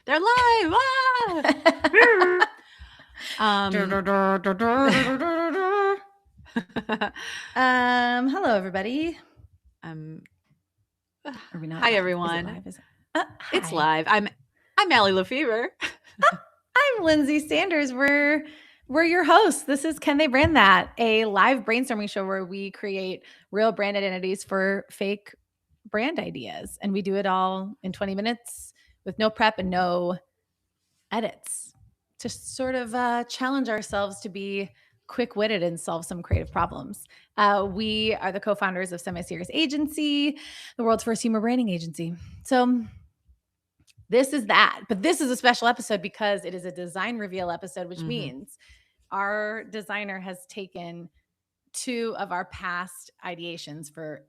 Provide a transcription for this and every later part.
They're live. Hello, everybody. um, Are we not Hi, live? everyone. Is it live? It's Hi. live. I'm Allie LeFevere. I'm Lyndsay Sanders. We're your hosts. This is Can They Brand That, a live brainstorming show where we create real brand identities for fake brand ideas. And we do it all in 20 minutes with no prep and no edits to sort of challenge ourselves to be quick-witted and solve some creative problems. We are the co-founders of Semiserious Agency, the world's first humor branding agency. So this is that, but this is a special episode because it is a design reveal episode, which means our designer has taken 2 of our past ideations for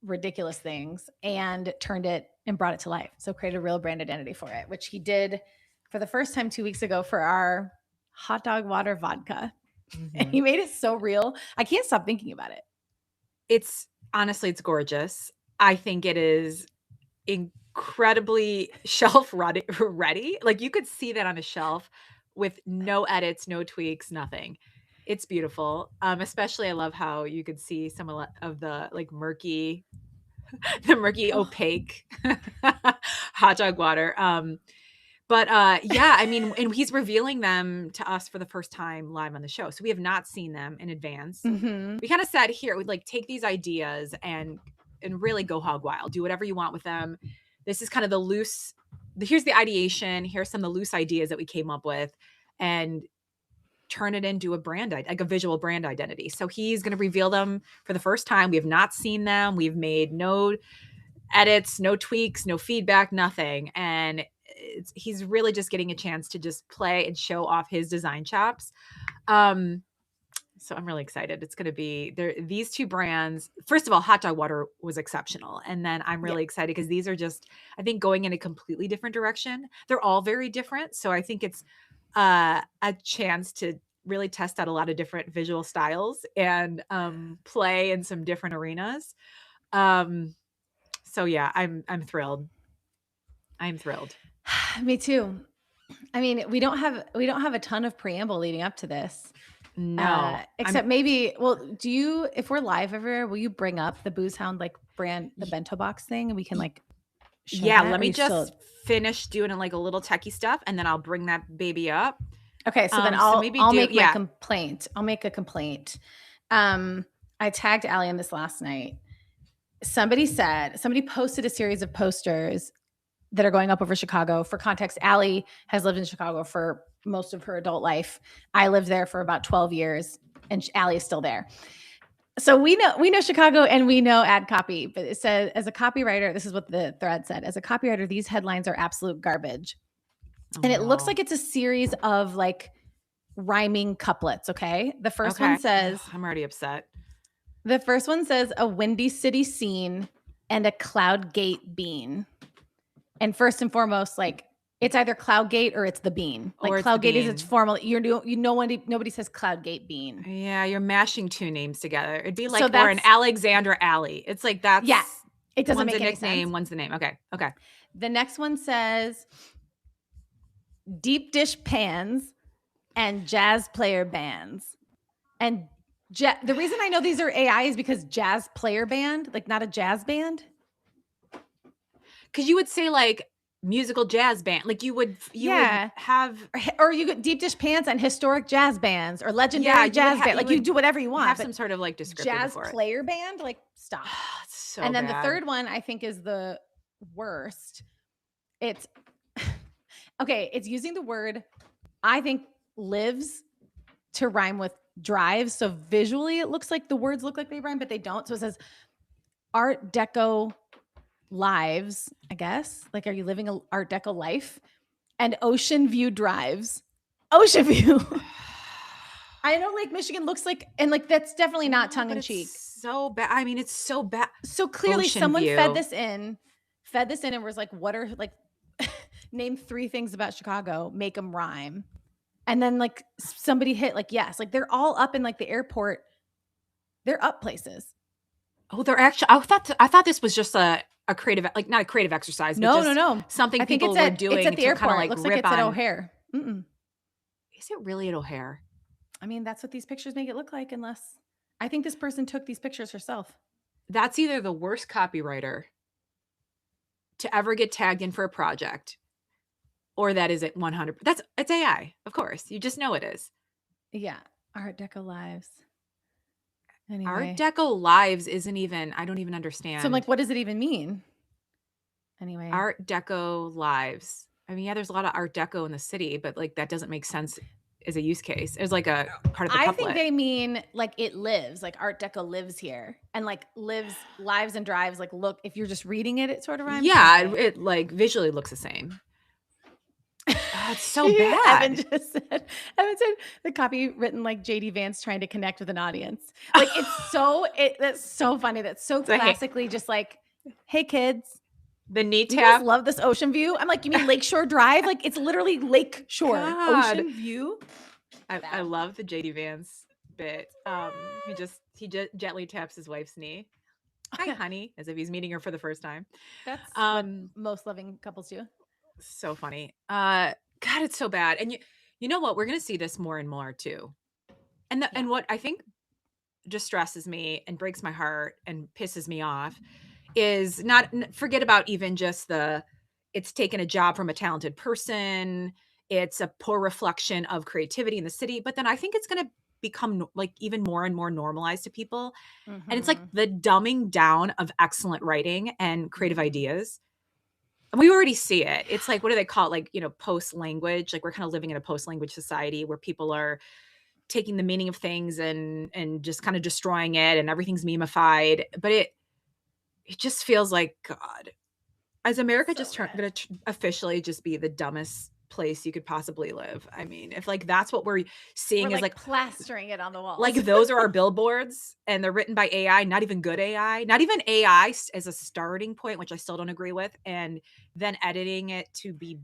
ridiculous things and turned it and brought it to life. So created a real brand identity for it, which he did for the first time 2 weeks ago for our hot dog water vodka. And he made it so real. I can't stop thinking about it. It's honestly, it's gorgeous. I think it is incredibly shelf ready. Like you could see that on a shelf with no edits, no tweaks, nothing. It's beautiful. Especially I love how you could see some of the like murky, opaque hot dog water. But yeah, I mean, and he's revealing them to us for the first time live on the show. So we have not seen them in advance. We kind of said here, we'd like take these ideas and really go hog wild, do whatever you want with them. This is kind of here's the ideation. Here's some of the loose ideas that we came up with and turn it into a brand, like a visual brand identity. So he's going to reveal them for the first time. We have not seen them. We've made no edits, no tweaks, no feedback, nothing. And he's really just getting a chance to just play and show off his design chops. So I'm really excited. It's going to be these 2 brands. First of all, hot dog water was exceptional. And then I'm really excited because these are just, I think, going in a completely different direction. They're all very different. So I think it's a chance to really test out a lot of different visual styles and play in some different arenas. So yeah, I'm thrilled. I'm thrilled. Me too. I mean, we don't have a ton of preamble leading up to this. No. Except maybe, well, if we're live everywhere, will you bring up the Booze Hound like brand, the bento box thing, and we can like show that? Let me just finish doing it like a little techie stuff and then I'll bring that baby up. Okay, so then I'll make my complaint. I'll make a complaint. I tagged Allie in this last night. Somebody posted a series of posters that are going up over Chicago. For context, Allie has lived in Chicago for most of her adult life. I lived there for about 12 years, and Allie is still there. So we know Chicago and we know ad copy, but it said, as a copywriter, this is what the thread said. As a copywriter, these headlines are absolute garbage. And it looks like it's a series of like rhyming couplets. Okay. The first one says, I'm already upset. The first one says a windy city scene and a cloud gate bean. And first and foremost, like it's either cloud gate or it's the bean. Like cloud gate is its formal. Nobody says cloud gate bean. Yeah, you're mashing 2 names together. It'd be like or an Alexander Alley. It's like that's it doesn't make any nickname, sense. One's the name. Okay. The next one says deep dish pans and jazz player bands. And the reason I know these are AI is because jazz player band, like not a jazz band. Because you would say like musical jazz band, like you would have, or you get deep dish pants and historic jazz bands or legendary jazz band. Like you do whatever you want. Have some sort of like description jazz for player band. Like stop. So and then bad. The third one I think is the worst. It's okay. It's using the word, I think, lives to rhyme with drives. So visually it looks like the words look like they rhyme, but they don't. So it says Art Deco lives, I guess. Like, are you living an Art Deco life? And Ocean View drives. Ocean View. I know Lake Michigan looks like, and like that's definitely not tongue in cheek. So bad. I mean, it's so bad. So clearly someone fed this in and was like, what are like name 3 things about Chicago, make them rhyme. And then like somebody hit like, yes, like they're all up in like the airport. They're up places. Oh, they're actually, I thought this was just a a creative, like not a creative exercise, but No, just no. something I think people it's were at doing the to airport. kind of like Looks like rip it's at on. O'Hare. Is it really at O'Hare? I mean, that's what these pictures make it look like, unless I think this person took these pictures herself. That's either the worst copywriter to ever get tagged in for a project, or that is it 100. It's AI, of course. You just know it is. Yeah. Art Deco Lives. Anyway. Art Deco Lives isn't even, I don't even understand. So I'm like, what does it even mean? Anyway. Art Deco Lives. I mean, yeah, there's a lot of Art Deco in the city, but like that doesn't make sense as a use case. It was like a part of the couplet. I think they mean like it lives, like Art Deco lives here, and like lives and drives. Like, look, if you're just reading it, it sort of rhymes. Yeah, it like visually looks the same. Oh, it's so bad. Evan said the copy written like JD Vance trying to connect with an audience. Like that's so funny. That's so classically just like, hey kids, the knee tap. You guys love this ocean view. I'm like, you mean Lakeshore Drive? Like it's literally Lakeshore ocean view. I love the JD Vance bit. He gently taps his wife's knee. Hi, honey, as if he's meeting her for the first time. That's what most loving couples do. So funny. God, it's so bad. And you know what? We're going to see this more and more too. And what I think distresses me and breaks my heart and pisses me off is forget about even just it's taken a job from a talented person. It's a poor reflection of creativity in the city. But then I think it's going to become like even more and more normalized to people. Mm-hmm. And it's like the dumbing down of excellent writing and creative ideas. And we already see it. It's like, what do they call it? Like, post language. Like we're kind of living in a post language society where people are taking the meaning of things and just kind of destroying it, and everything's memeified. But it just feels like, God, is America just going to officially just be the dumbest place you could possibly live? I mean, if like that's what we're seeing, is like plastering it on the walls. Like those are our billboards, and they're written by AI, not even good AI, not even AI as a starting point, which I still don't agree with, and then editing it to be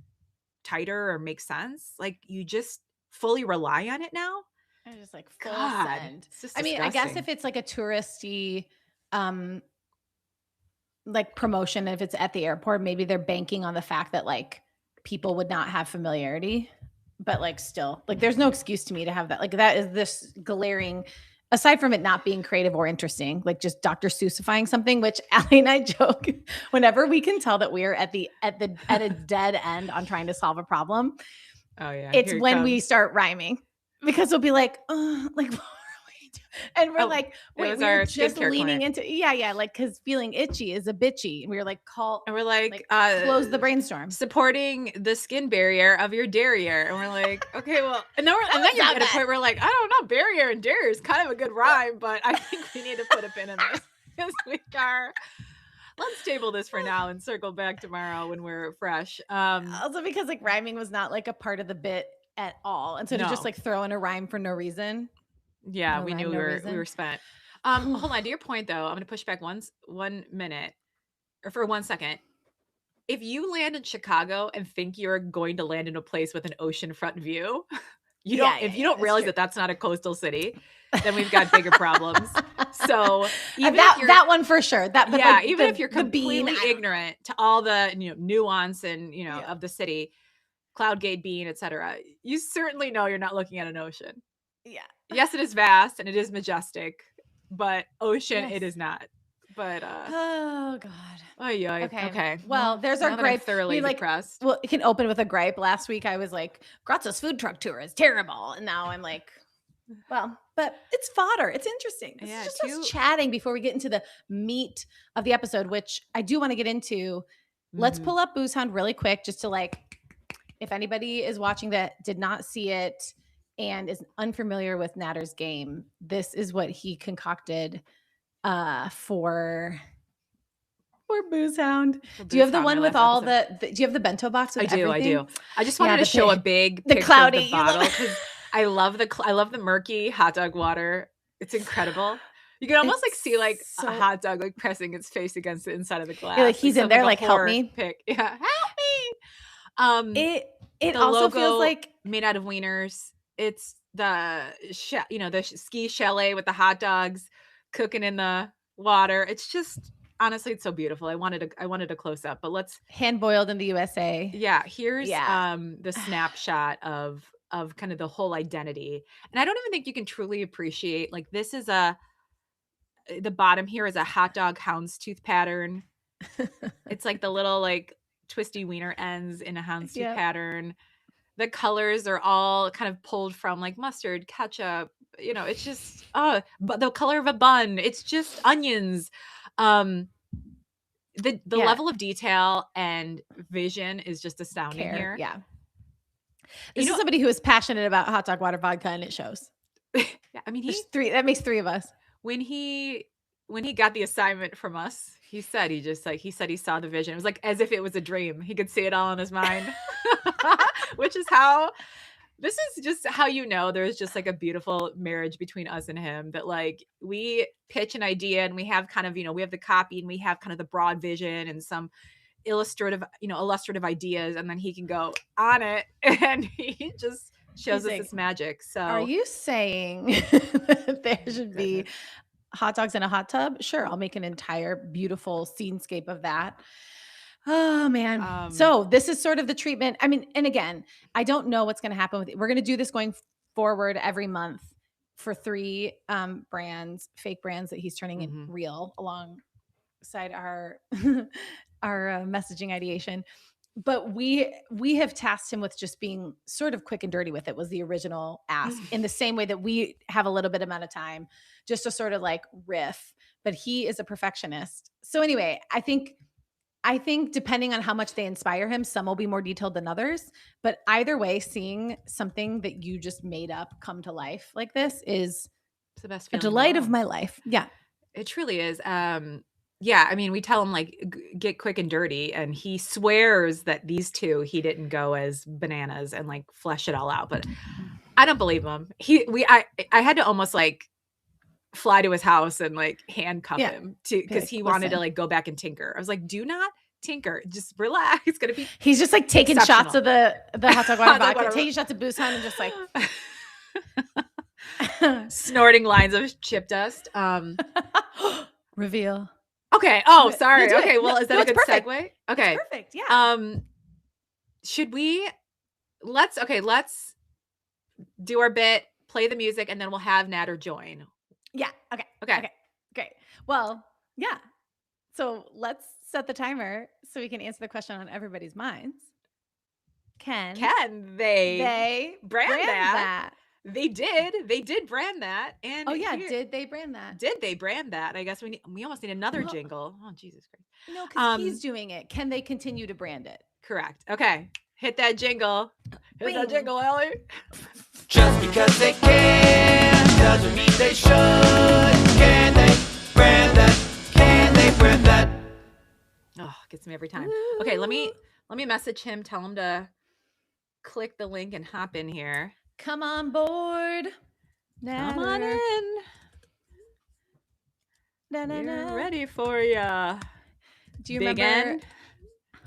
tighter or make sense. Like you just fully rely on it now. And just like full send. I mean, I guess if it's like a touristy like promotion, if it's at the airport, maybe they're banking on the fact that like people would not have familiarity, but like still, like there's no excuse to me to have that. Like that is this glaring, aside from it not being creative or interesting, like just Dr. Seussifying something, which Allie and I joke whenever we can tell that we're at a dead end on trying to solve a problem. Oh yeah, it's when we start rhyming, because we'll be like, like. And we're like, wait, we're just leaning into, like, because feeling itchy is a bitchy. And we were like, and we're like close the brainstorm. Supporting the skin barrier of your derriere. And we're like, okay, well, and then you're at a point where we're like, I don't know, barrier and derriere is kind of a good rhyme, but I think we need to put a pin in this because we are. Let's table this for now and circle back tomorrow when we're fresh. Also because like rhyming was not like a part of the bit at all. And so to just like throw in a rhyme for no reason. Yeah, we knew we were spent. Hold on. To your point, though, I'm going to push back 1 minute or for 1 second. If you land in Chicago and think you're going to land in a place with an oceanfront view, you don't realize that that's not a coastal city, then we've got bigger problems. So even that one for sure. Even if you're completely ignorant to all the nuance and of the city, cloud gate being, etc., you certainly know you're not looking at an ocean. Yeah. Yes, it is vast and it is majestic, but ocean it is not. But oh god. Oh yeah. Okay. Well, there's our gripe. Thoroughly depressed. Well, it can open with a gripe. Last week I was like, Graz's food truck tour is terrible, and now I'm like, well, but it's fodder. It's interesting. This is just us chatting before we get into the meat of the episode, which I do want to get into. Mm-hmm. Let's pull up Booze Hound really quick, just to like, if anybody is watching that did not see it and is unfamiliar with Natter's game, this is what he concocted for Booze Hound. Do you have the one with all do you have the bento box with everything? I do. I just wanted to show a big picture cloudy of the bottle because I love the murky hot dog water. It's incredible. You can almost like see like a hot dog like pressing its face against the inside of the glass. Yeah, like he's in there like help me. Yeah, help me. It also feels like made out of wieners. It's the the ski chalet with the hot dogs cooking in the water. It's just honestly, it's so beautiful. I wanted a close up, but let's hand boiled in the USA. Yeah, here's Yeah. the snapshot of kind of the whole identity. And I don't even think you can truly appreciate like this is the bottom here is a hot dog houndstooth pattern. It's like the little like twisty wiener ends in a houndstooth pattern. The colors are all kind of pulled from like mustard, ketchup, it's just but the color of a bun, it's just onions. The level of detail and vision is just astounding here. Yeah. This is somebody who is passionate about hot dog water vodka, and it shows. Yeah, I mean, that makes three of us. When he got the assignment from us, he said he saw the vision. It was like as if it was a dream. He could see it all in his mind, which is how. This is just how there's just like a beautiful marriage between us and him, that like we pitch an idea and we have kind of, we have the copy and we have kind of the broad vision and some illustrative ideas, and then he can go on it and he just shows us this magic. So are you saying that there should be hot dogs in a hot tub? Sure, I'll make an entire beautiful scenescape of that. Oh man. So this is sort of the treatment. I mean, and again, I don't know what's going to happen with it. We're going to do this going forward every month for 3 brands, fake brands that he's turning in real alongside our messaging ideation. But we have tasked him with just being sort of quick and dirty with it, was the original ask, in the same way that we have a little bit amount of time just to sort of like riff, but he is a perfectionist. So anyway, I think depending on how much they inspire him, some will be more detailed than others. But either way, seeing something that you just made up come to life like this is the best feeling, a delight of my life. Yeah, it truly is. Yeah, I mean, we tell him like get quick and dirty, and he swears that these two he didn't go as bananas and like flesh it all out. But I don't believe him. I had to almost like fly to his house and like handcuff him because he wanted to like go back and tinker. I was like, do not tinker, just relax. It's gonna be. He's just like taking shots of the hot dog water vodka, taking shots of Busan, and just like snorting lines of chip dust. Reveal. Okay. Oh, sorry. Okay. Well, is that a good segue? Okay. It's perfect. Yeah. Should we? Let's do our bit, play the music, and then we'll have Natter join. Yeah. Okay. Great. Well, yeah. So let's set the timer so we can answer the question on everybody's minds. Can they brand that? They did brand that. And did they brand that? Did they brand that? I guess we almost need another jingle. Oh, Jesus Christ. No, because he's doing it. Can they continue to brand it? Correct. Okay. Hit that jingle. Hit that jingle, Allie. Just because they can doesn't mean they should. Can they brand that? Can they brand that? Oh, gets me every time. Okay, let me message him, tell him to click the link and hop in here. Come on board. Come on in. We're ready for ya. Do you remember? I'm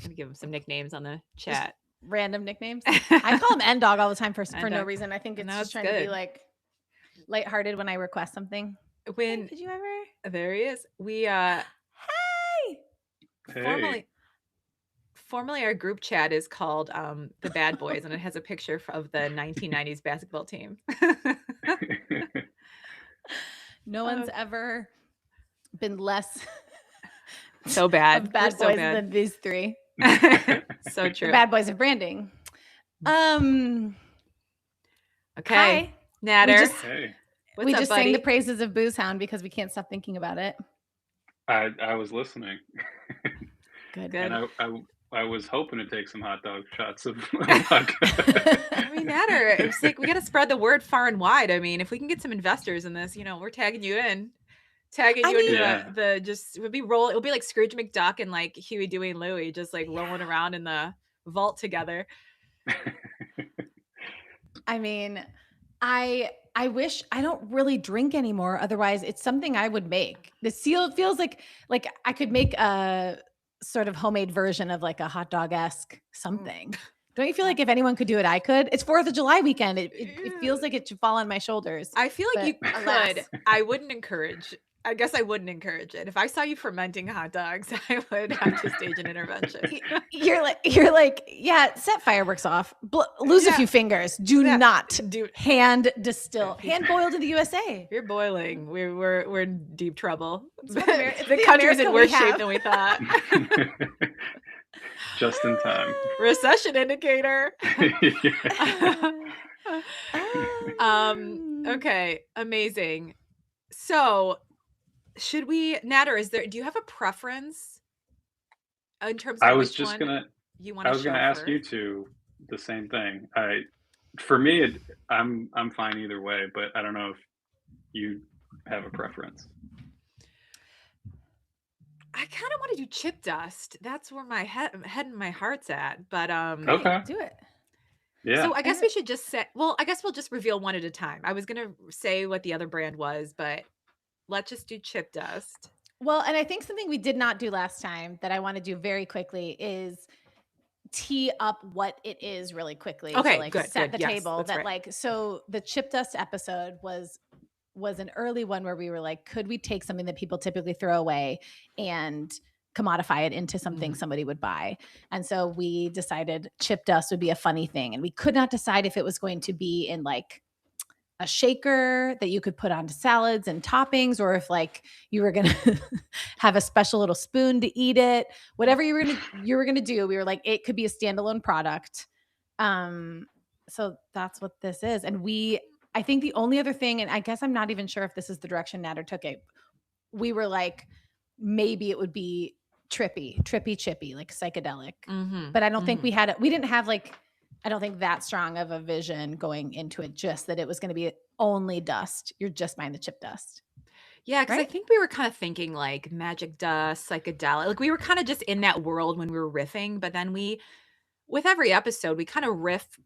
gonna give him some nicknames on the chat. Random nicknames. I call him N-Dog all the time for no reason. I think it's just trying to be like lighthearted when I request something. When did you ever? There he is. We Formerly our group chat is called the Bad Boys, and it has a picture of the 1990s basketball team. No one's ever been less so bad of bad boys than these 3. So true. The bad boys of branding. Okay. Hi. Natter. We just sang the praises of Booze Hound because we can't stop thinking about it. I was listening. Good. And I was hoping to take some hot dog shots of vodka. I mean, Natter, it's like we got to spread the word far and wide. I mean, if we can get some investors in this, we're tagging you in. Into it'll be like Scrooge McDuck and like Huey, Dewey, and Louie just like rolling around in the vault together. I mean, I wish I don't really drink anymore. Otherwise, it's something I would make. The seal feels like I could make a sort of homemade version of like a hot dog-esque something. Don't you feel like if anyone could do it, I could? It's 4th of July weekend. It feels like it should fall on my shoulders. I feel like you could. I wouldn't encourage. I guess I wouldn't encourage it. If I saw you fermenting hot dogs, I would have to stage an intervention. You're like, yeah, set fireworks off. Lose a few fingers. Do not hand distill. Hand boiled in the USA. You're boiling. We're in deep trouble. It's the country's in worse shape than we thought. Just in time. Recession indicator. Okay, amazing. So should we, Natter, do you have a preference in terms of I was just gonna ask first? you two the same thing. For me, I'm fine either way, but I don't know if you have a preference. I kind of want to do chip dust. That's where my head and my heart's at. But okay, do it. Yeah. So I guess we should just say. Well, I guess we'll just reveal one at a time. I was gonna say what the other brand was, but let's just do chip dust. Well, and I think something we did not do last time that I want to do very quickly is tee up what it is really quickly. Okay, to like good, set good. the Yes, table. that's That right. like, so the chip dust episode was an early one where we were like, could we take something that people typically throw away and commodify it into something somebody would buy? And so we decided chip dust would be a funny thing. And we could not decide if it was going to be in like a shaker that you could put onto salads and toppings, or if like you were going to have a special little spoon to eat it, whatever you were going to do. We were like, it could be a standalone product. So that's what this is. And I think the only other thing, and I guess I'm not even sure if this is the direction Natter took it, we were like, maybe it would be trippy, chippy, like psychedelic. But I don't think we didn't have like, I don't think that strong of a vision going into it, just that it was going to be only dust. You're just buying the chip dust. Yeah, because I think we were kind of thinking like magic dust, psychedelic. Like we were kind of just in that world when we were riffing, but then with every episode, we kind of riff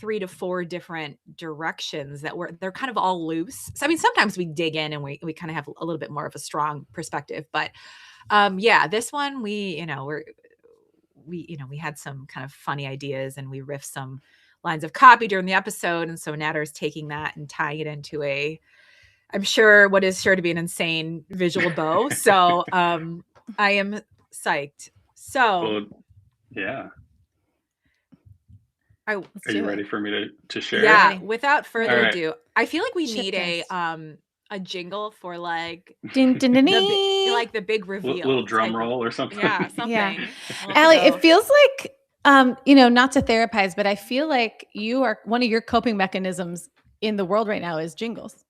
3 to 4 different directions they're kind of all loose. So I mean, sometimes we dig in and we kind of have a little bit more of a strong perspective, but yeah, this one we had some kind of funny ideas and we riffed some lines of copy during the episode, and so Natter's taking that and tying it into I'm sure what is sure to be an insane visual bow. So I am psyched. So yeah. Are you ready for me to share? Yeah. Without further ado, I feel like we need a jingle for like the big reveal, little drum roll or something. Yeah, something. Yeah. Allie, it feels like not to therapize, but I feel like one of your coping mechanisms in the world right now is jingles.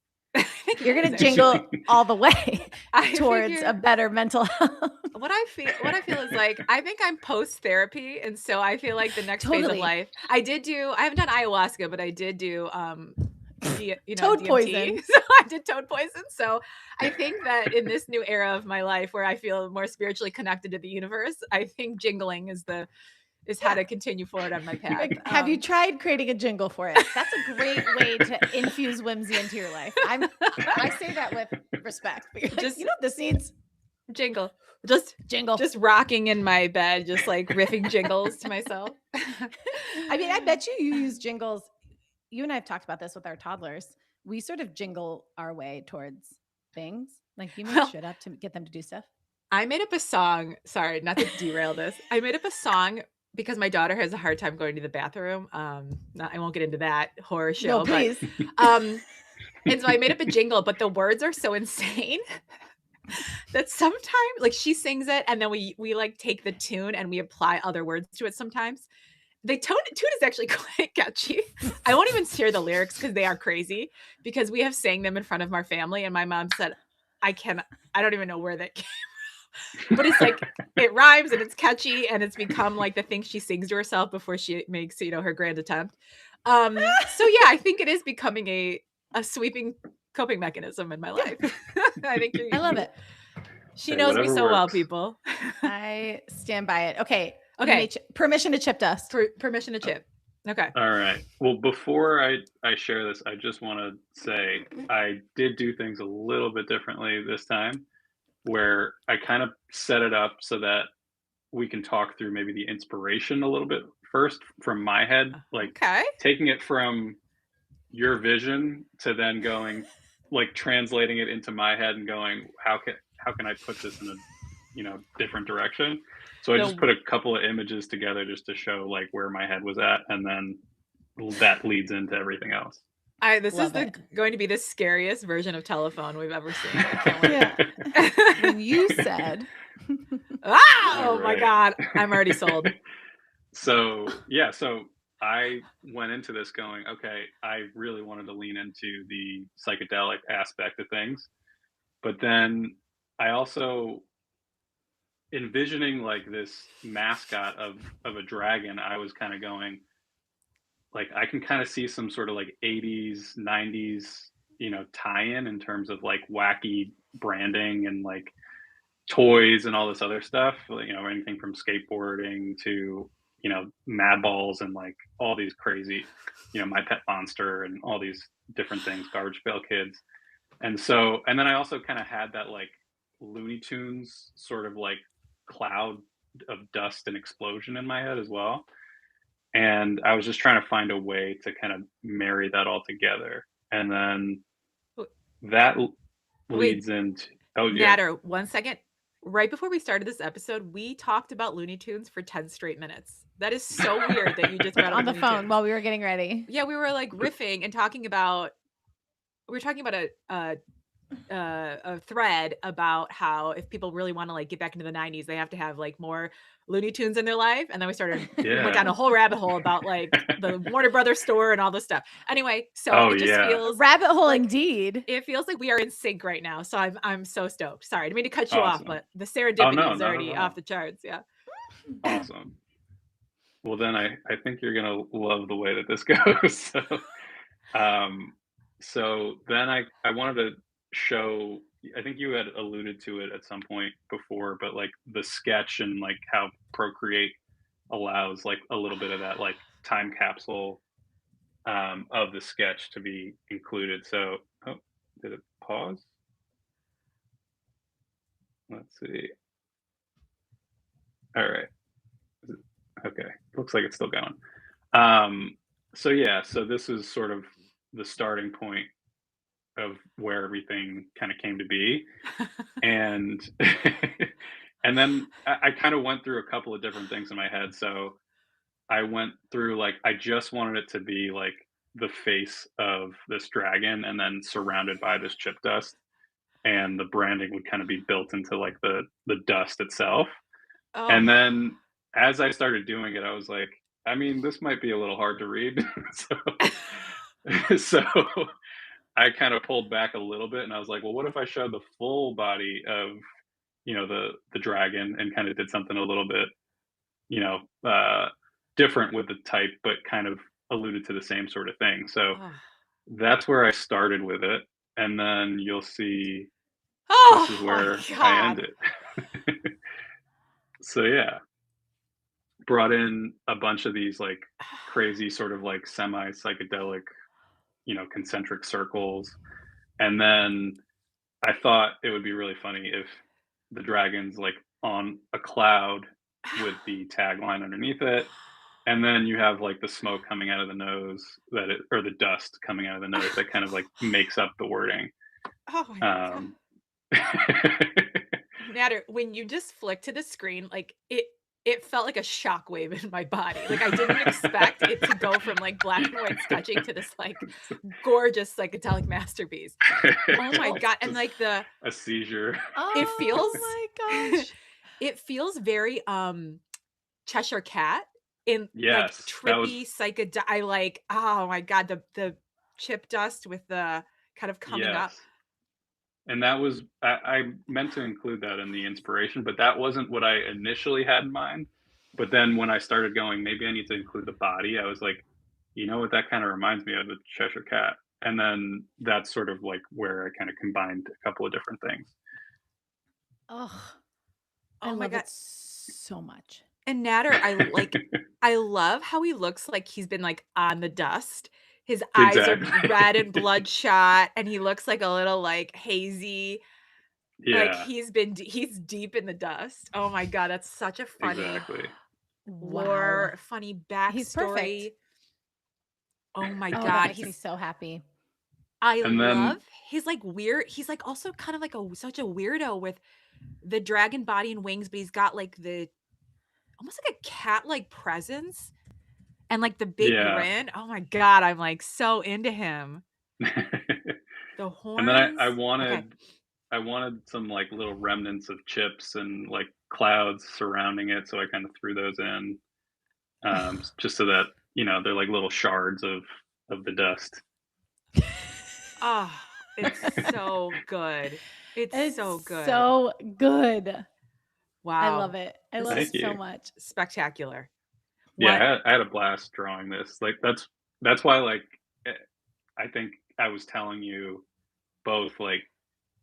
You're going to jingle all the way towards a better mental health. What I feel is like, I think I'm post therapy. And so I feel like the next phase of life, I haven't done ayahuasca, but I did do, toad DMT. poison. So I did toad poison. So I think that in this new era of my life where I feel more spiritually connected to the universe, I think jingling is how to continue forward on my path. Like, have you tried creating a jingle for it? That's a great way to infuse whimsy into your life. I say that with respect. Just this needs jingle. Just rocking in my bed, just like riffing jingles to myself. I mean, I bet you use jingles. You and I have talked about this with our toddlers. We sort of jingle our way towards things. Like you make shit up to get them to do stuff. I made up a song. Sorry, not to derail this. I made up a song because my daughter has a hard time going to the bathroom. I won't get into that horror show. No, please. But, and so I made up a jingle, but the words are so insane that sometimes like she sings it and then we like take the tune and we apply other words to it sometimes. The tune is actually quite catchy. I won't even share the lyrics because they are crazy, because we have sang them in front of our family and my mom said, I don't even know where that came from. But it's like, it rhymes and it's catchy and it's become like the thing she sings to herself before she makes, her grand attempt. So yeah, I think it is becoming a sweeping coping mechanism in my life. I love it. She knows me so well, people. I stand by it. Okay. Permission to chip dust. Permission to chip. Okay. All right. Well, before I share this, I just want to say I did do things a little bit differently this time, where I kind of set it up so that we can talk through maybe the inspiration a little bit first from my head, like taking it from your vision to then going, like translating it into my head and going, how can I put this in a, you know, different direction? So I just put a couple of images together just to show like where my head was at, and then that leads into everything else. This Love is it. going to be the scariest version of telephone we've ever seen. I can't wait. Yeah. When you said, oh my Right. God, I'm already sold. So yeah, so I went into this going, okay, I really wanted to lean into the psychedelic aspect of things, but then I also envisioning like this mascot of a dragon. I was kind of going, like, I can kind of see some sort of like 80s 90s, you know, tie-in in terms of like wacky branding and like toys and all this other stuff, you know, anything from skateboarding to, you know, mad balls and like all these crazy, you know, My Pet Monster and all these different things, Garbage Pail Kids. And so, and then I also kind of had that like Looney Tunes sort of like cloud of dust and explosion in my head as well. And I was just trying to find a way to kind of marry that all together. And then that leads into, oh yeah. Natter, 1 second. Right before we started this episode, we talked about Looney Tunes for 10 straight minutes. That is so weird that you just brought up on the Looney phone Tunes. while we were getting ready. Yeah, we were like riffing and talking about, we were talking about a thread about how if people really want to like get back into the 90s, they have to have like more Looney Tunes in their life. And then we went down a whole rabbit hole about like the Warner Brothers store and all this stuff. Anyway, so it just feels rabbit hole like, indeed. It feels like we are in sync right now. So I'm so stoked. Sorry, I didn't mean to cut you off, but the serendipity is already off the charts. Yeah. Awesome. Well, then I think you're gonna love the way that this goes. So then I wanted to show, I think you had alluded to it at some point before, but like the sketch and like how Procreate allows like a little bit of that like time capsule of the sketch to be included. So, oh, did it pause? Let's see. All right. Okay. Looks like it's still going. So yeah, so this is sort of the starting point of where everything kind of came to be. And and then I kind of went through a couple of different things in my head. So I went through like, I just wanted it to be like the face of this dragon and then surrounded by this chip dust, and the branding would kind of be built into like the dust itself. Oh. And then as I started doing it, I was like, I mean, this might be a little hard to read. So I kind of pulled back a little bit, and I was like, well, what if I showed the full body of, you know, the dragon, and kind of did something a little bit, you know, different with the type, but kind of alluded to the same sort of thing. So that's where I started with it. And then you'll see this is where I end it. So yeah, brought in a bunch of these like crazy sort of like semi-psychedelic, you know, concentric circles. And then I thought it would be really funny if the dragon's like on a cloud with the tagline underneath it, and then you have like the smoke coming out of the nose or the dust coming out of the nose that kind of like makes up the wording. Oh my God. Natter, when you just flicked to the screen, like it felt like a shockwave in my body. Like I didn't expect it to go from like black and white sketching to this like gorgeous psychedelic masterpiece. Oh my God. And like a seizure. It feels, oh my gosh. It feels very Cheshire Cat in like trippy psychedelic. I like, oh my God, the chip dust with the kind of coming up. And that was, I meant to include that in the inspiration, but that wasn't what I initially had in mind. But then when I started going, maybe I need to include the body, I was like, you know what, that kind of reminds me of the Cheshire Cat. And then that's sort of like where I kind of combined a couple of different things. Oh my God, so much. And Natter, I love how he looks like he's been like on the dust. His eyes are red and bloodshot, and he looks like a little like hazy. Yeah. Like he's deep in the dust. Oh my God, that's such a funny lore, funny backstory. He's perfect. Oh my God, he's so happy. I And then- love his like weird. He's like also kind of like such a weirdo with the dragon body and wings, but he's got like the almost like a cat-like presence and like the big Yeah. grin. Oh my god, I'm like so into him. The horns. And then I Okay. wanted some like little remnants of chips and like clouds surrounding it, so I kind of threw those in, just so that they're like little shards of the dust. Oh, it's so good. It's so good. So good. Wow. I love it. I love it Thank so you. much. Spectacular. Yeah, I had a blast drawing this. Like that's why like I think I was telling you both, like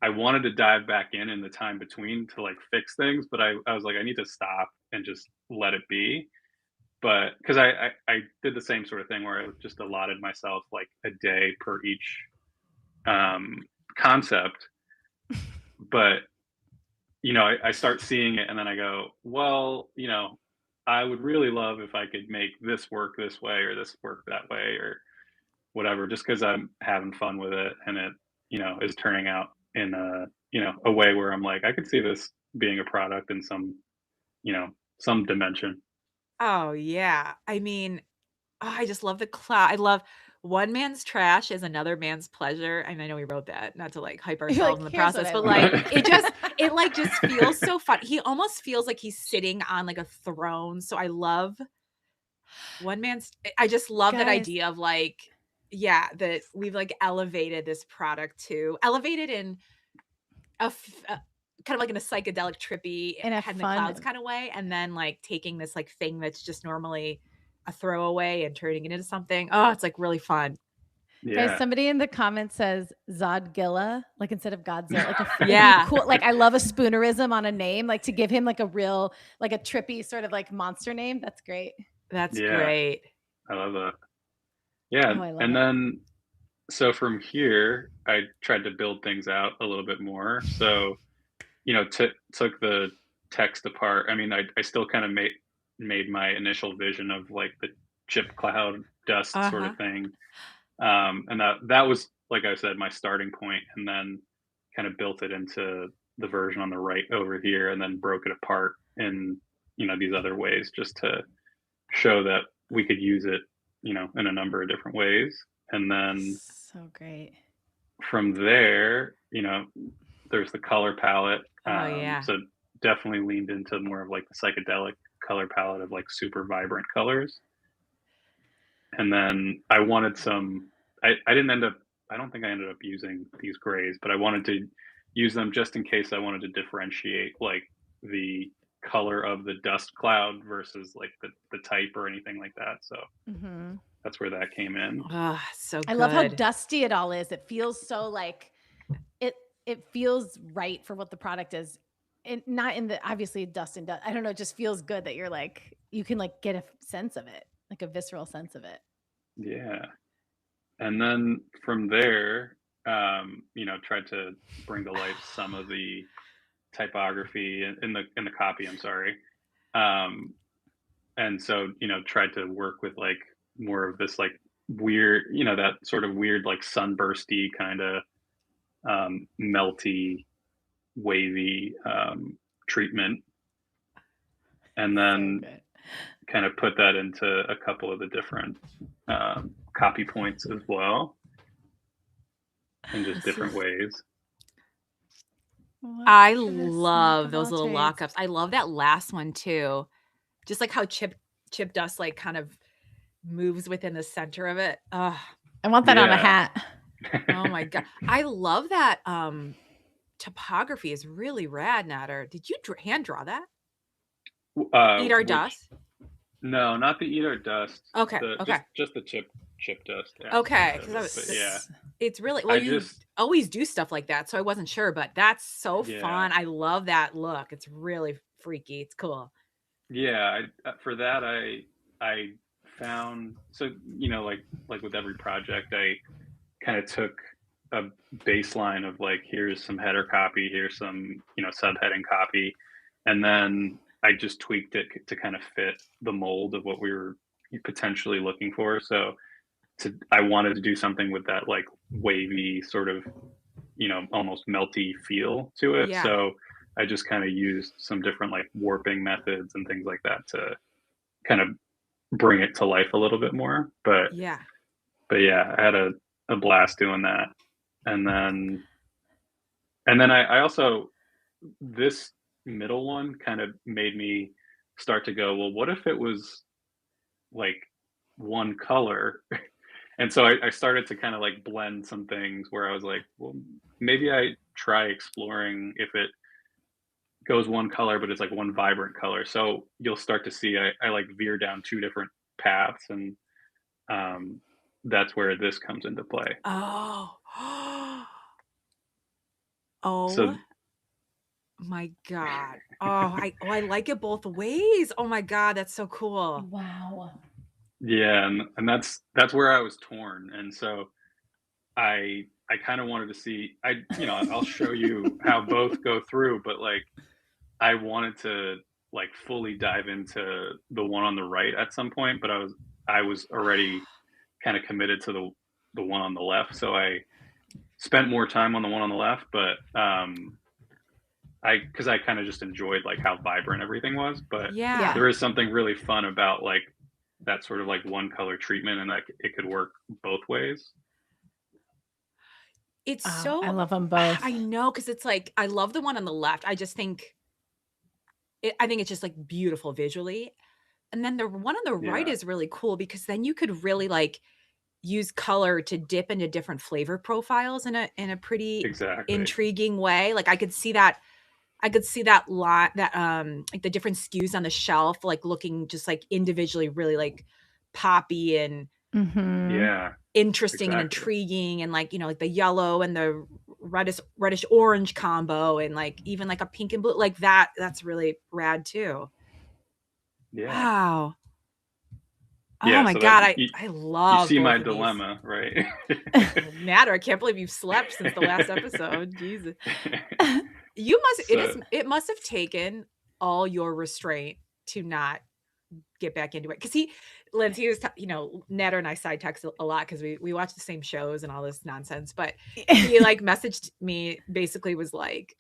I wanted to dive back in the time between to like fix things, but I was like I need to stop and just let it be. But because I did the same sort of thing where I just allotted myself like a day per each concept. But I start seeing it and then I go, well, I would really love if I could make this work this way or this work that way or whatever, just because I'm having fun with it and it, is turning out in a way where I'm like, I could see this being a product in some dimension. Oh yeah. I mean, I just love the cloud. I love one man's trash is another man's pleasure. And I know we wrote that, not to like hype ourselves in the "Here's what process, I but want." like it like just feels so fun. He almost feels like he's sitting on like a throne. So I love one man's I just love that Guys. idea of like, yeah, that we've like elevated this product to elevated in kind of like in a psychedelic trippy In a head in the fun- clouds kind of way, and then like taking this like thing that's just normally a throwaway and turning it into something. Oh, it's like really fun. Yeah. Guys, somebody in the comments says Zodgilla, like instead of Godzilla, like it'd be Yeah. cool. Like I love a spoonerism on a name, like to give him like a real, like a trippy sort of like monster name. That's great. That's Yeah. great. I love that. Yeah. Oh, I love and it. then so from here I tried to build things out a little bit more. So, took the text apart. I mean, I still kind of made my initial vision of like the chip cloud dust sort of thing. And that was, like I said, my starting point, and then kind of built it into the version on the right over here, and then broke it apart in these other ways just to show that we could use it in a number of different ways. And then So great. from there, there's the color palette. Oh, yeah. So definitely leaned into more of like the psychedelic color palette of like super vibrant colors. And then I wanted I don't think I ended up using these grays, but I wanted to use them just in case I wanted to differentiate like the color of the dust cloud versus like the type or anything like that. So that's where that came in. Oh, so good. I love how dusty it all is. It feels so like it feels right for what the product is. And not in the obviously dust and dust. I don't know. It just feels good that you're like, you can like get a sense of it, like a visceral sense of it. Yeah. And then from there, tried to bring to life some of the typography in the copy. I'm sorry. And so, tried to work with like more of this like weird, that sort of weird, like sunbursty kind of melty, wavy treatment. And then kind of put that into a couple of the different copy points as well in just different ways. I love those little lockups. I love that last one too. Just like how chip dust like kind of moves within the center of it. I want that on a hat. Oh my god. I love that typography is really rad, Natter. Did you hand draw that? Eat our dust? No, not the eat our dust. Okay. Just the chip dust. Okay. Yeah. It's really you always do stuff like that, so I wasn't sure, but that's so fun. I love that look. It's really freaky. It's cool. Yeah, for that I found, so like with every project, I kind of took a baseline of like, here's some header copy, here's some subheading copy, and then I just tweaked it to kind of fit the mold of what we were potentially looking for. So I wanted to do something with that like wavy sort of, almost melty feel to it. Yeah. So I just kind of used some different like warping methods and things like that to kind of bring it to life a little bit more. But Yeah. yeah, I had a blast doing that. And then I also, this middle one kind of made me start to go, well, what if it was like one color? And so I started to kind of like blend some things where I was like, well, maybe I try exploring if it goes one color, but it's like one vibrant color. So you'll start to see I like veer down two different paths, and that's where this comes into play. Oh. So Oh my God. I like it both ways. Oh my God, that's so cool. Wow. yeah, and that's where I was torn. And so I kind of wanted to see, I'll show you how both go through, but like I wanted to like fully dive into the one on the right at some point, but I was already kind of committed to the one on the left. So I spent more time on the one on the left, but because I kind of just enjoyed like how vibrant everything was. But Yeah. there is something really fun about like that sort of like one color treatment, and like it could work both ways. It's Oh, so I love them both. I know, because it's like I love the one on the left. I just think I think it's just like beautiful visually. And then the one on the right Yeah, is really cool because then you could really like use color to dip into different flavor profiles in a pretty exactly. intriguing way. Like I could see that lot that like the different SKUs on the shelf like looking just like individually really like poppy and Yeah, interesting and exactly. intriguing, and like like the yellow and the reddish orange combo, and like even like a pink and blue like that's really rad too. Yeah. Wow. Oh Yeah, my so God, that I you love see both my of these. dilemma, right? Natter, I can't believe you've slept since the last episode. Jesus. So It must have taken all your restraint to not get back into it. Cause Lyndsay was, Natter and I side text a lot because we watch the same shows and all this nonsense. But he like messaged me, basically was like,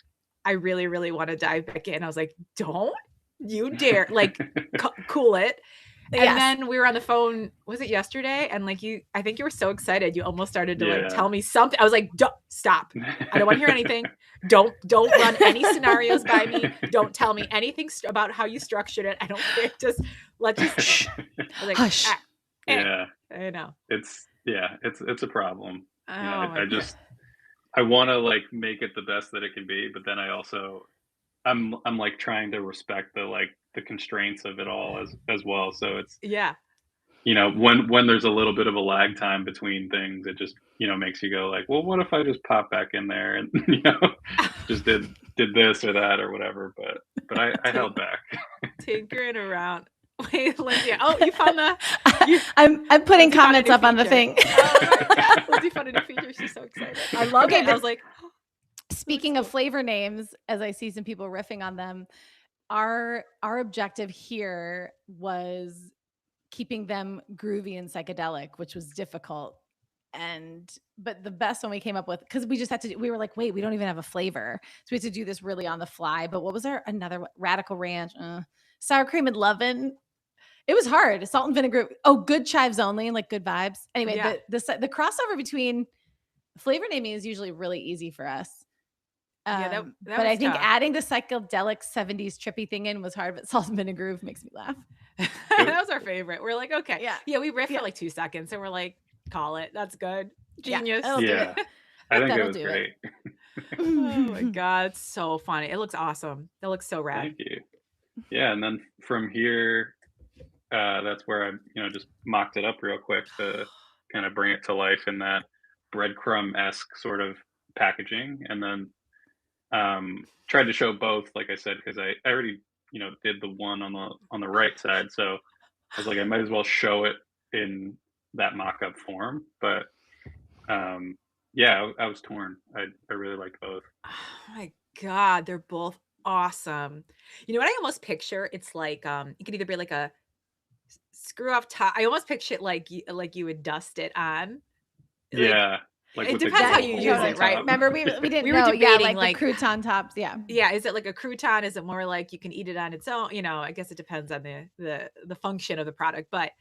I really, really want to dive back in. I was like, don't you dare, like, cool it. And Yes. then we were on the phone, was it yesterday? And like I think you were so excited. You almost started to like Yeah. tell me something. I was like, stop. I don't want to hear anything. Don't run any scenarios by me. Don't tell me anything about how you structured it. I don't care. Just let's just I was like, Hush. yeah, I know. it's a problem. Oh I just I want to like make it the best that it can be, but then I also I'm like trying to respect the constraints of it all as well. So it's yeah. when there's a little bit of a lag time between things, it just makes you go like, well, what if I just pop back in there and just did this or that or whatever. But I held back. Tinkering around. Wait, Lyndsay. Oh, you found the. I'm putting Lyndsay found a comments new up on the feature. thing. Oh, Lyndsay found a new feature. She's so excited. I love Okay, it. I was like, Speaking of flavor names, as I see some people riffing on them, our objective here was keeping them groovy and psychedelic, which was difficult. But the best one we came up with, because we just had to, we were like, wait, we don't even have a flavor. So we had to do this really on the fly. But what was another one? Radical Ranch, sour cream and lovin'. It was hard. Salt and vinegar. Oh, good chives only, like good vibes. Anyway, Yeah. the crossover between flavor naming is usually really easy for us. Yeah, that but was I think tough. adding the psychedelic 70s trippy thing in was hard, but salt and vinegar groove makes me laugh. That was our favorite. We're like, okay. Yeah. We riffed for like 2 seconds and we're like, call it. That's good. Genius. that'll do Yeah, it. I think That'll it was do great. Oh my God. It's so funny. It looks awesome. That looks so rad. Thank you. Yeah, and then from here, that's where I just mocked it up real quick to kind of bring it to life in that breadcrumb-esque sort of packaging, and then tried to show both, like I said, because I already did the one on the right side, so I was like, I might as well show it in that mock-up form. But yeah, I was torn. I really liked both. Oh my God. They're both awesome. You know what I almost picture? It's like, it could either be like a screw off top. I almost picture it like you would dust it on. Like, Yeah. Like it with the depends how gold you on use top. it, right? Remember, we didn't We were know. Yeah, debating, like the crouton tops. Yeah. Yeah. Is it like a crouton? Is it more like you can eat it on its own? You know, I guess it depends on the function of the product. But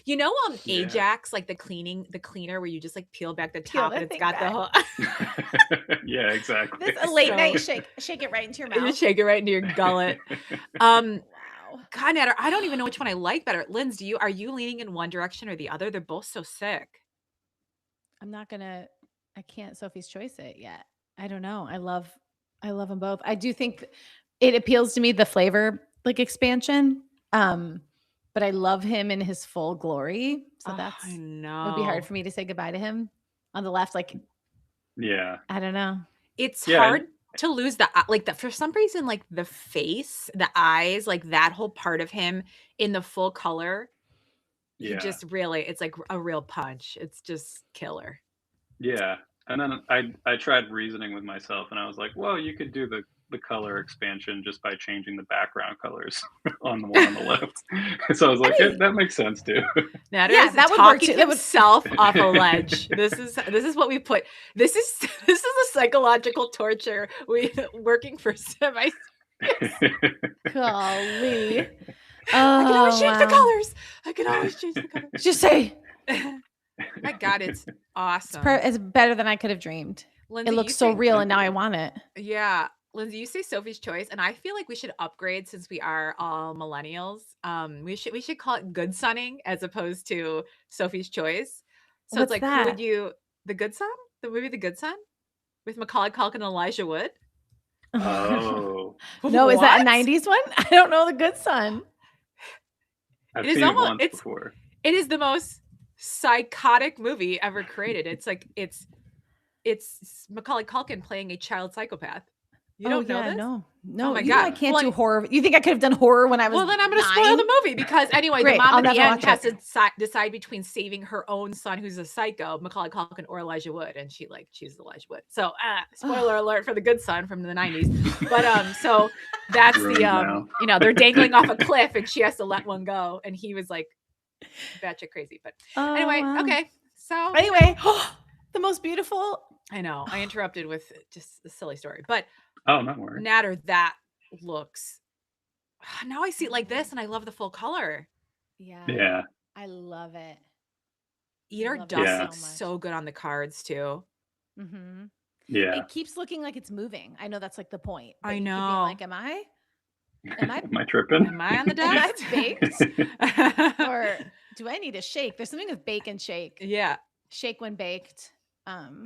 you know, Yeah. Ajax, like the cleaner where you just like peel back the Peel top the and it's thing got the back. whole. Yeah, exactly. This a late So- night shake it right into your You mouth. shake it right into your gullet. Wow. God, Natter, I don't even know which one I like better. Linz, are you leaning in one direction or the other? They're both so sick. I can't Sophie's Choice it yet. I don't know. I love them both. I do think it appeals to me, the flavor like expansion. But I love him in his full glory. So I it know. would be hard for me to say goodbye to him. On the left, like, Yeah. I don't know. It's Yeah, hard to lose for some reason, like the face, the eyes, like that whole part of him in the full color. He Yeah. just really, it's like a real punch. It's just killer. Yeah. And then I tried reasoning with myself and I was like, well, you could do the color expansion just by changing the background colors on the one on the left. So I was like, that makes sense too. Natter Yeah, is that would work talking too. That would- himself off a ledge. This is what we put. This is a psychological torture. We working for semi. Golly. I can always change the wow. colors. I can always change the colors. Just say My God, it's awesome. it's better than I could have dreamed. Lindsay, It you looks so say- real, and now I want it. Yeah. Lindsay, you say Sophie's Choice, and I feel like we should upgrade since we are all millennials. We should call it Good Sunning as opposed to Sophie's Choice. So What's it's like, that? who would you? The Good Son, the movie The Good Son, with Macaulay Culkin and Elijah Wood. Oh. No, is that a What? 90s one? I don't know. The Good Son. I've It is seen it almost- once it's- before. It is the most psychotic movie ever created. It's like it's Macaulay Culkin playing a child psychopath. You don't know this? No. Oh my you know I God. can't Well, do horror. You think I could have done horror when I was Well, then I'm going to 9? spoil the movie because anyway, Great, the mom I'll at the never end watch has it. to decide between saving her own son, who's a psycho, Macaulay Culkin, or Elijah Wood, and she chooses Elijah Wood. So, spoiler alert for The Good Son from the 90s. But so that's Ruined now. they're dangling off a cliff, and she has to let one go, and he was like batshit crazy. But Oh, anyway, wow. okay. So Anyway, the most beautiful. I know I interrupted with just a silly story, but Oh, not worried. Natter, that looks. Now I see it like this, and I love the full color. Yeah. I love it. Eater love it Dust so looks much. so good on the cards too. Mm-hmm. Yeah. It keeps looking like it's moving. I know that's like the point. I but you keep being know. like, am I Am I tripping? Am I on the Am I desk? baked? Or do I need to shake? There's something with bake and shake. Yeah. Shake when baked.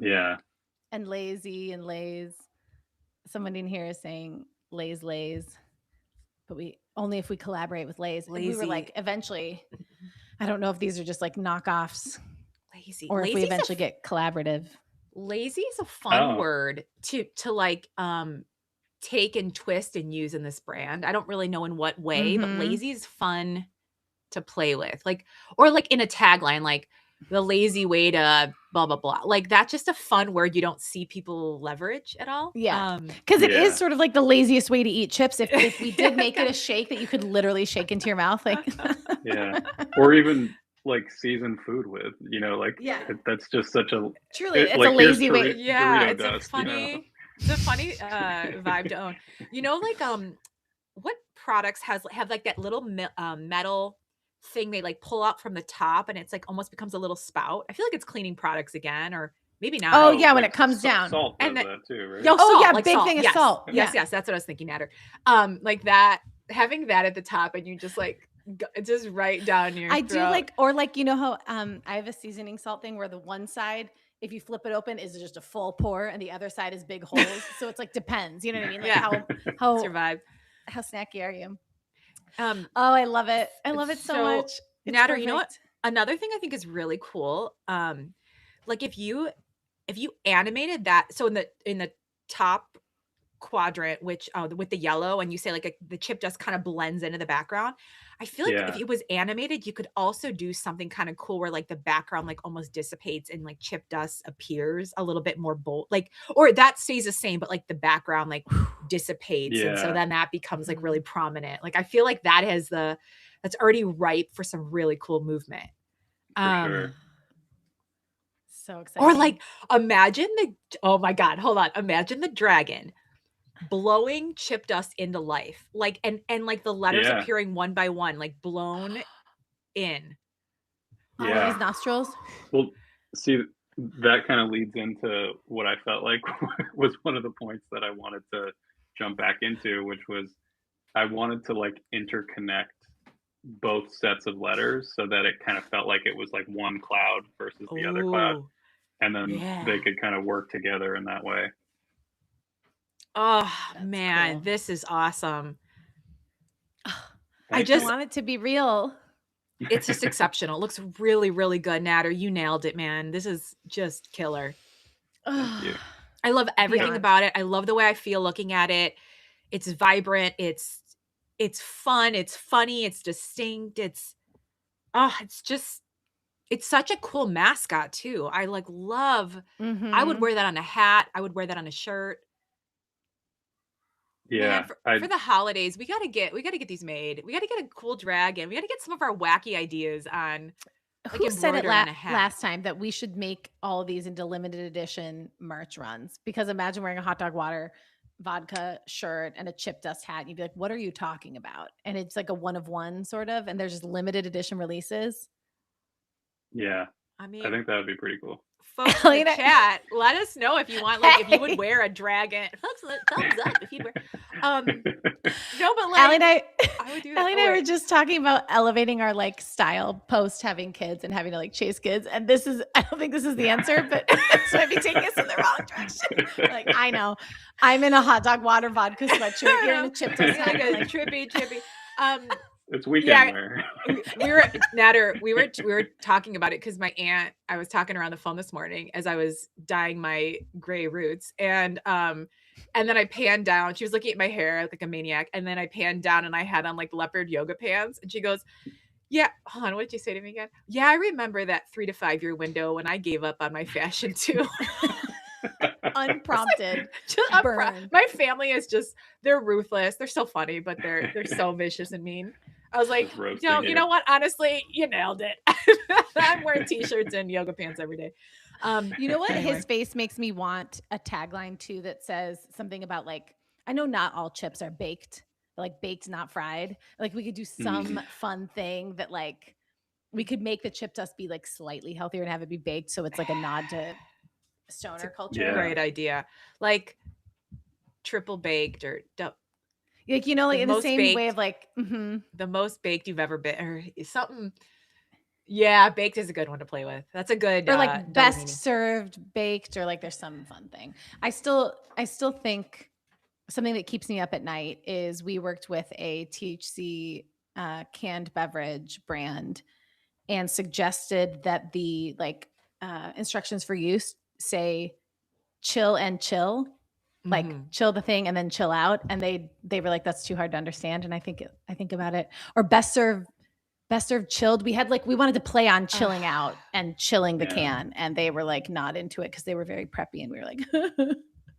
Yeah. And lazy and lays. Someone in here is saying lays, but we only if we collaborate with lays. And we were Lazy. like, eventually, I don't know if these are just like knockoffs Lazy. or if we Lazy's eventually get collaborative. lazy is a fun Oh. word to like take and twist and use in this brand. I don't really know in what way, but Mhm. lazy is fun to play with. Like, or like in a tagline, like the lazy way to blah blah blah. Like that's just a fun word you don't see people leverage at all. Yeah. Because it Yeah. is sort of like the laziest way to eat chips. If we did make it a shake that you could literally shake into your mouth, like Yeah. Or even like seasoned food with, like Yeah. that's just such a truly, it's like, a here's lazy way. Yeah, Dorito it's dust, a funny, it's a funny vibe to own. Like what products have like that little metal thing they like pull out from the top, and it's like almost becomes a little spout. I feel like it's cleaning products again, or maybe not. Oh, yeah, when like it comes down. Salt does And that too, right? Yo, Oh, salt, yeah, like big salt. thing of Yes. salt. Yes, Yeah. yes, that's what I was thinking, Natter. Like that, having that at the top, and you just like it's just right down your I do throat. like, or like, you know how I have a seasoning salt thing where the one side, if you flip it open, is just a full pour, and the other side is big holes. So it's like depends. You know what I mean? Like Yeah. how survive. how snacky are you? Oh, I love it. I love it so So, much. It's Natter, you know what? perfect. Another thing I think is really cool. Like if you animated that, so in the top quadrant, which with the yellow, and you say like the chip dust kind of blends into the background. I feel like if Yeah. it was animated, you could also do something kind of cool where like the background like almost dissipates and like chip dust appears a little bit more bold, like, or that stays the same, but like the background like dissipates, and so Yeah. then that becomes like really prominent. Like I feel like that has that's already ripe for some really cool movement. For sure. So exciting. Or like, imagine oh my God, hold on. Imagine the dragon blowing chip dust into life. Like, and like the letters Yeah. appearing one by one, like blown in. All of his nostrils. Well, see, that kind of leads into what I felt like was one of the points that I wanted to jump back into, which was I wanted to like interconnect both sets of letters so that it kind of felt like it was like one cloud versus the other cloud. Ooh, And then yeah. they could kind of work together in that way. Oh That's man, cool. this is awesome. I just want it to be real. It's just exceptional. It looks really, really good, Natter. You nailed it, man. This is just killer. Thank you. I love everything Beyond. about it. I love the way I feel looking at it. It's vibrant. It's fun. It's funny. It's distinct. It's such a cool mascot too. I like love. I would wear that on a hat. I would wear that on a shirt. Yeah. Man, for the holidays, we gotta get these made. We gotta get a cool dragon. We gotta get some of our wacky ideas on. Like Who said it embroidered on a hat. last time that we should make all of these into limited edition merch runs? Because imagine wearing a hot dog water vodka shirt and a chip dust hat. And you'd be like, what are you talking about? And it's like a one of one sort of, and there's just limited edition releases. Yeah. I mean, I think that would be pretty cool. folks in the chat, let us know if you want, like, if you would wear a dragon. Folks, thumbs up if you'd wear. No, but like, Allie and I would do Allie and I were just talking about elevating our like style post having kids and having to like chase kids. And this is, I don't think this is the answer, but this might be taking us in the wrong direction. Like, I know I'm in a hot dog water vodka sweatshirt. You're in a chip dust hat. like trippy. It's weekend wear. we were talking about it because my aunt, I was talking around the phone this morning as I was dyeing my gray roots, and then I panned down. She was looking at my hair like a maniac, and then I panned down and I had on like leopard yoga pants, and she goes, yeah, hold on, what did you say to me again? Yeah, I remember that 3 to 5 year window when I gave up on my fashion too. Unprompted. My family is just, they're ruthless. They're so funny, but they're so vicious and mean. I was like, you know what? Honestly, you nailed it. I'm wearing t-shirts and yoga pants every day. You know what? Anyway. His face makes me want a tagline too that says something about like, I know not all chips are baked, but like baked, not fried. Like we could do some fun thing that like we could make the chip dust be like slightly healthier and have it be baked. So it's like a nod to stoner culture. Yeah. Great idea. Like triple baked or like, you know, like in the same baked, way of like the most baked you've ever been, or something. Yeah, baked is a good one to play with. That's a good, or like best served baked, or like there's some fun thing. I still think something that keeps me up at night is we worked with a THC canned beverage brand and suggested that the like instructions for use say chill and chill. Like chill the thing and then chill out, and they were like, that's too hard to understand. And I think about it. Or best served chilled. We wanted to play on chilling out and chilling the can, and they were like not into it because they were very preppy, and we were like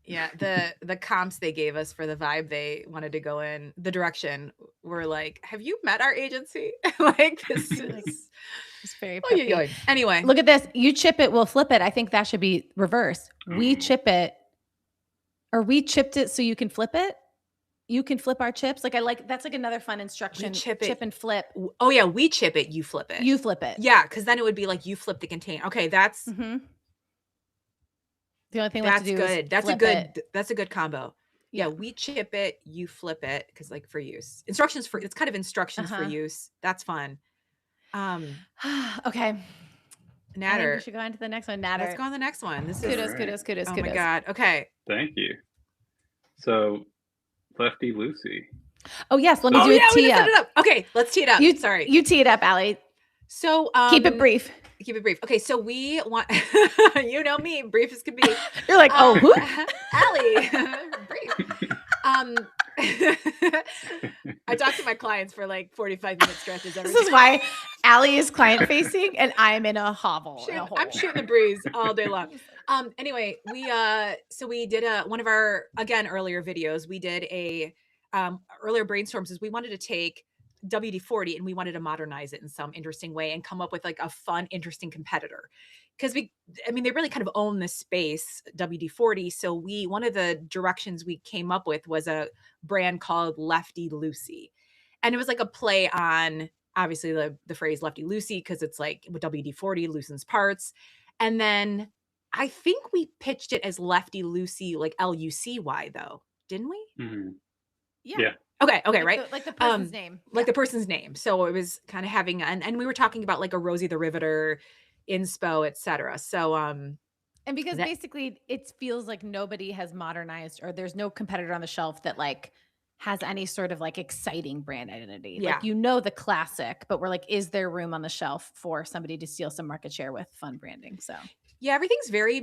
yeah, the comps they gave us for the vibe they wanted to go in the direction were like, have you met our agency? Like this is it's very preppy. Anyway, look at this. You chip it, we'll flip it. I think that should be reverse. We chip it. Or we chipped it so you can flip it. You can flip our chips. Like that's like another fun instruction. Chip and flip. Oh yeah, we chip it, you flip it. You flip it. Yeah, because then it would be like you flip the container. Okay, that's the only thing left to do good. Is that's a good combo. Yeah, we chip it, you flip it, because like for use. Instructions for it's kind of instructions for use. That's fun. Okay. Natter. We should go on to the next one. Natter. Let's go on the next one. This kudos, is kudos. Oh my God. Okay. Thank you. So, Lefty Lucy. Oh yes, let me do a tee up. Okay, let's tee it up. Sorry, you tee it up, Allie. So keep it brief. Okay, so we want, you know me, brief as can be. You're like, oh, who? Allie, brief. I talk to my clients for like 45-minute stretches every day. This is why Allie is client facing and I'm in a hovel. I'm shooting the breeze all day long. Anyway, we did one of our, again, earlier videos. We did a earlier brainstorms is we wanted to take WD-40 and we wanted to modernize it in some interesting way and come up with like a fun, interesting competitor. Because they really kind of own this space, WD-40. So one of the directions we came up with was a brand called Lefty Lucy. And it was like a play on obviously the phrase Lefty Lucy, because it's like with WD-40 loosens parts. And then I think we pitched it as Lefty Lucy, like Lucy though, didn't we? Mm-hmm. Yeah. Okay, Like right. the person's name. Like the person's name. So it was kind of having, and we were talking about like a Rosie the Riveter inspo, etc. So and because basically it feels like nobody has modernized, or there's no competitor on the shelf that like has any sort of like exciting brand identity. Yeah. Like, you know, the classic, but we're like, is there room on the shelf for somebody to steal some market share with fun branding? So yeah, everything's very,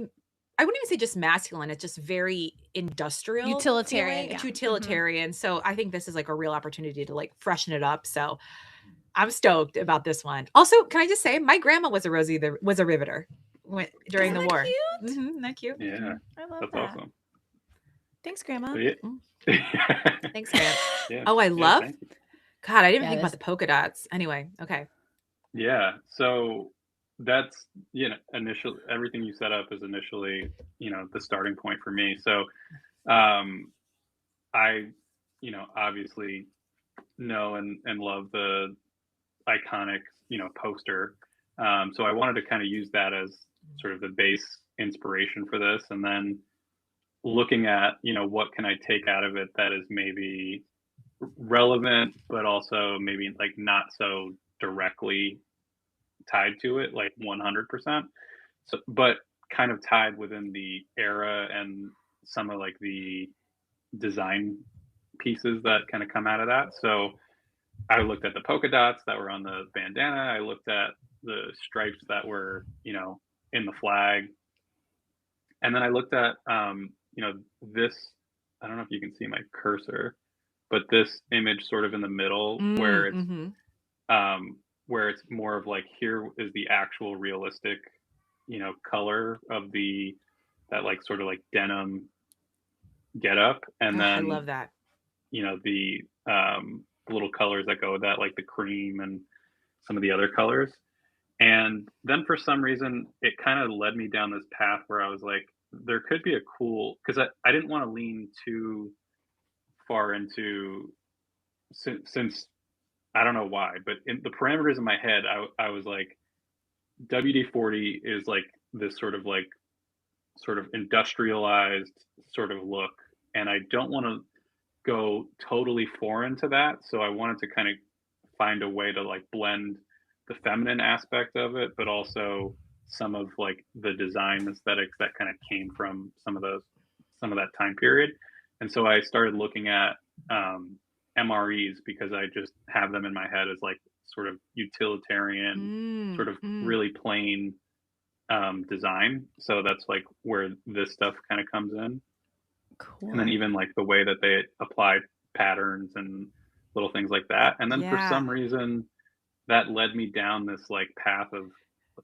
I wouldn't even say just masculine. It's just very industrial, utilitarian, feeling, utilitarian. So I think this is like a real opportunity to like freshen it up. So I'm stoked about this one. Also, can I just say, my grandma was a Riveter during the war. Cute? Isn't that cute? Yeah, I love that's that. awesome. Thanks, Grandma. So, yeah. Thanks, Grandma. Yeah. Oh, I love. Thank you. God, I didn't even think about the polka dots. Anyway, okay. Yeah. So that's, initially everything you set up is initially, the starting point for me. So I, obviously know and love the iconic, poster. So I wanted to kind of use that as sort of the base inspiration for this. And then looking at, what can I take out of it that is maybe relevant, but also maybe like not so directly tied to it, like 100%. So, but kind of tied within the era and some of like the design pieces that kind of come out of that. So I looked at the polka dots that were on the bandana. I looked at the stripes that were, in the flag. And then I looked at, this, I don't know if you can see my cursor, but this image sort of in the middle where it's more of like, here is the actual realistic, color of that like sort of like denim get up. And then I love that. The little colors that go with that, like the cream and some of the other colors. And then for some reason, it kind of led me down this path where I was like, there could be a cool, because I didn't want to lean too far into, since I don't know why, but in the parameters in my head, I was like, WD-40 is like this sort of industrialized sort of look. And I don't want to go totally foreign to that. So I wanted to kind of find a way to like blend the feminine aspect of it, but also some of like the design aesthetics that kind of came from some of that time period. And so I started looking at MREs, because I just have them in my head as like sort of utilitarian, sort of really plain design. So that's like where this stuff kind of comes in. Cool. And then even like the way that they apply patterns and little things like that. And then for some reason that led me down this like path of,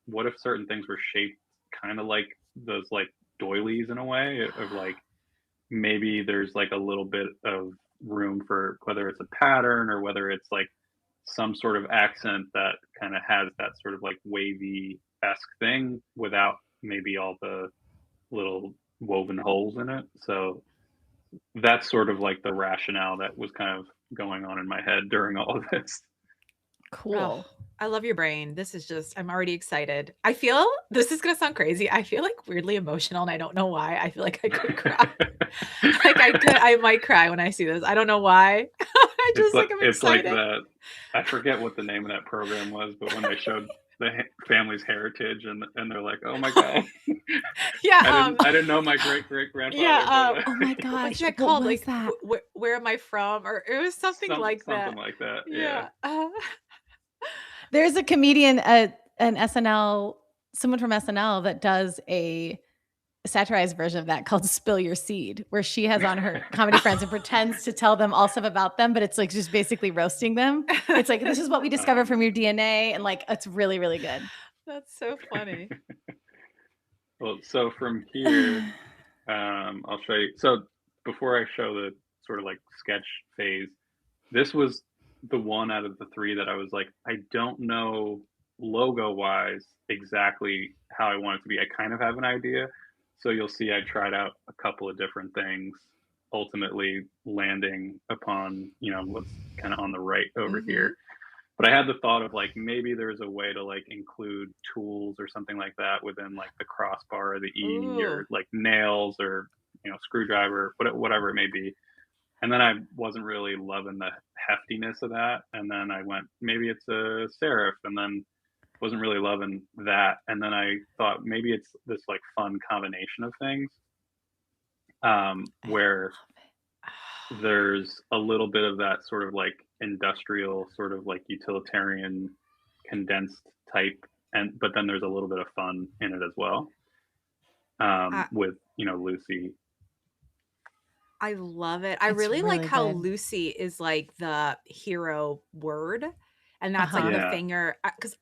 what if certain things were shaped kind of like those like doilies in a way of like, maybe there's like a little bit of room for whether it's a pattern or whether it's like some sort of accent that kind of has that sort of like wavy-esque thing without maybe all the little woven holes in it. So that's sort of like the rationale that was kind of going on in my head during all of this. Cool. Oh, I love your brain. This is just, I'm already excited. I feel, this is going to sound crazy, I feel like weirdly emotional, and I don't know why. I feel like I could cry. I might cry when I see this. I don't know why. I just I'm excited. It's like that, I forget what the name of that program was, but when they showed the family's heritage and they're like, oh my God. Yeah. I didn't know my great-great-grandfather. Yeah. Oh my gosh. What's that called? Like, where am I from? Or it was something like that. Something like that. Yeah. There's a comedian at an SNL, someone from SNL that does a satirized version of that called Spill Your Seed, where she has on her comedy friends and pretends to tell them all stuff about them, but it's like just basically roasting them. It's like, this is what we discovered from your DNA. And like, it's really, really good. That's so funny. Well, so from here, I'll show you. So before I show the sort of like sketch phase, this was the one out of the three that I was like, I don't know logo wise exactly how I want it to be. I kind of have an idea. So you'll see I tried out a couple of different things, ultimately landing upon, what's kind of on the right over here. But I had the thought of like, maybe there's a way to like include tools or something like that within like the crossbar or the E or like nails or, screwdriver, whatever it may be. And then I wasn't really loving the heftiness of that. And then I went, maybe it's a serif, and then wasn't really loving that. And then I thought maybe it's this like fun combination of things, where there's a little bit of that sort of like industrial, sort of like utilitarian condensed type, but then there's a little bit of fun in it as well, with Lucy. I love it. I really like how Lucy is like the hero word, and that's like the finger, because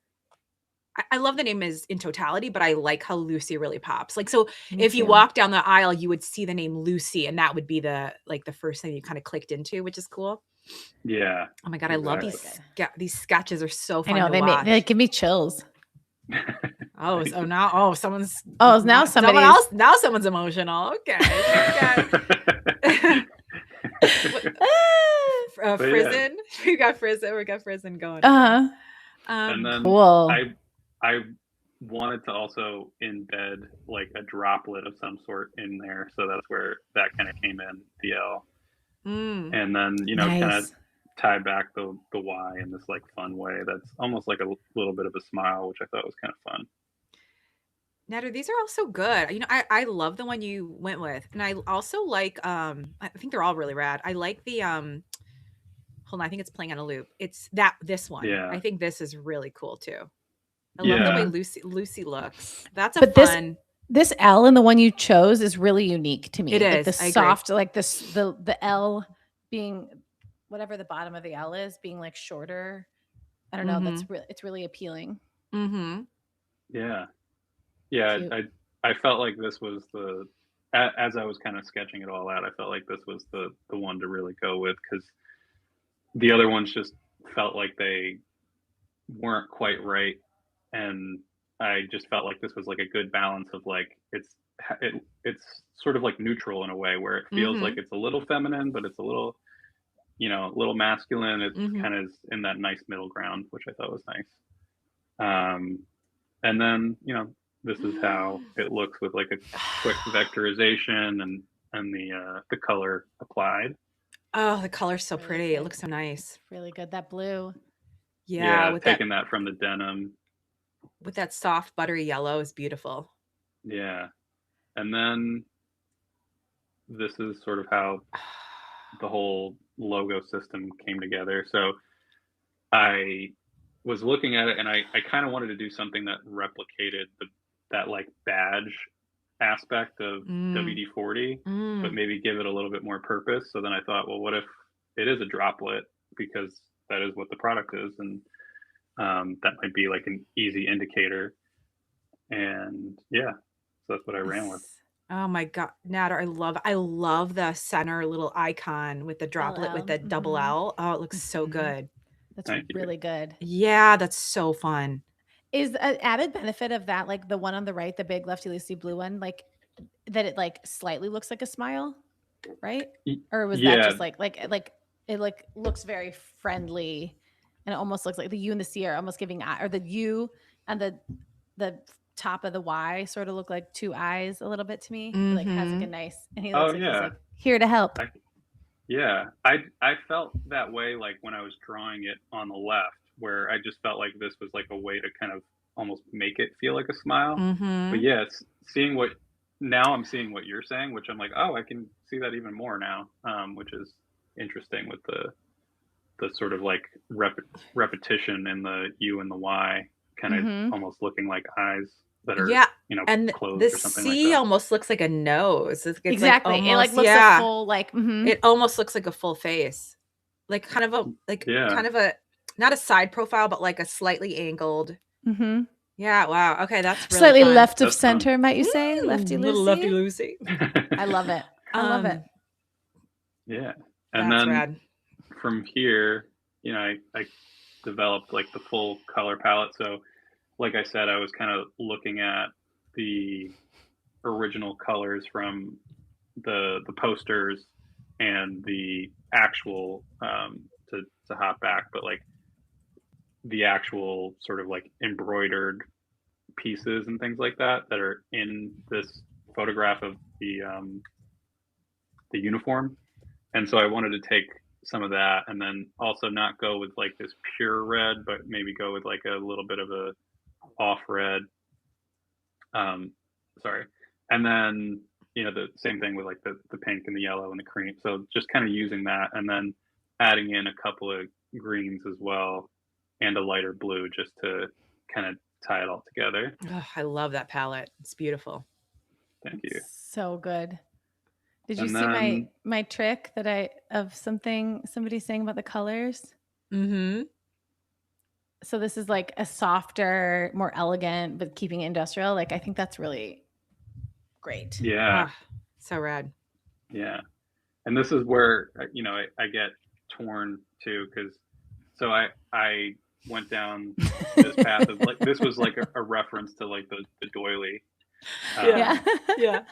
I love the name is in totality, but I like how Lucy really pops. Like, so if you walk down the aisle, you would see the name Lucy, and that would be the first thing you kind of clicked into, which is cool. Yeah. Oh my God. Exactly. I love these sketches are so fun. I know they give me chills. Now someone's emotional. Okay. Frizen. We got Frizen going. And then cool. I wanted to also embed like a droplet of some sort in there, so that's where that kind of came in, the L. And then nice. kind of tie back the Y in this like fun way that's almost like a little bit of a smile, which I thought was kind of fun. Nader, these are all so good. I love the one you went with, and I also like I think they're all really rad. I like the hold on, I think it's playing on a loop. It's this one. Yeah. I think this is really cool too. I love the way Lucy looks. That's fun. This L in the one you chose is really unique to me. It is. The soft, like this, the L being whatever the bottom of the L is, being like shorter. I don't know. It's really appealing. Yeah. Yeah. I felt like this was as I was kind of sketching it all out, I felt like this was the one to really go with, because the other ones just felt like they weren't quite right. And I just felt like this was like a good balance of like, it's sort of like neutral in a way, where it feels like it's a little feminine, but it's a little, a little masculine. It kind of is in that nice middle ground, which I thought was nice. And then, this is how it looks with like a quick vectorization and the color applied. Oh, the color's so really pretty. Good. It looks so nice. Really good. That blue. Yeah. With taking that from the denim. With that soft buttery yellow is beautiful. Yeah. And then this is sort of how the whole logo system came together. So I was looking at it, and I kind of wanted to do something that replicated that like badge aspect of WD-40, but maybe give it a little bit more purpose. So then I thought, well, what if it is a droplet, because that is what the product is, and that might be like an easy indicator. And so that's what I ran with. Oh my God, Nader, I love the center little icon with the droplet with the double L. Oh, it looks so good. That's really good. Yeah, that's so fun. Is an added benefit of that, like the one on the right, the big Lefty Lucy blue one, like that it like slightly looks like a smile, right? Or was that just like it like looks very friendly, and it almost looks like the U and the C are almost giving eye, or the U and the top of the Y sort of look like two eyes a little bit to me. It like has like a nice, and he looks like he's like here to help. I felt that way like when I was drawing it on the left, where I just felt like this was like a way to kind of almost make it feel like a smile. But yes, I'm seeing what you're saying, which I'm like, oh, I can see that even more now, which is interesting with the sort of like repetition in the U and the Y kind of almost looking like eyes that are and closed the or something C like that. Almost looks like a nose. It's exactly. Like almost, it like looks a full like it almost looks like a full face, like kind of a not a side profile, but like a slightly angled. Yeah. Wow. Okay. That's really slightly fun. left of center, might you say? Lefty Lucy. Little Lefty Lucy. I love it. I love it. Yeah. And then rad. From here, I developed like the full color palette. So like I said, I was kind of looking at the original colors from the posters and the actual to hop back, but like the actual sort of like embroidered pieces and things like that are in this photograph of the uniform. And so I wanted to take some of that and then also not go with like this pure red, but maybe go with like a little bit of a off red. Sorry. And then, the same thing with like the pink and the yellow and the cream. So just kind of using that and then adding in a couple of greens as well and a lighter blue just to kind of tie it all together. Oh, I love that palette. It's beautiful. Thank you. So good. Did you And see then- my trick that of somebody saying about the colors? Mm-hmm. So this is like a softer, more elegant, but keeping it industrial. Like, I think that's really great. Yeah. So rad. Yeah. And this is where, I get torn too, because so I went down this path of like, this was like a reference to like the doily. Yeah. Yeah.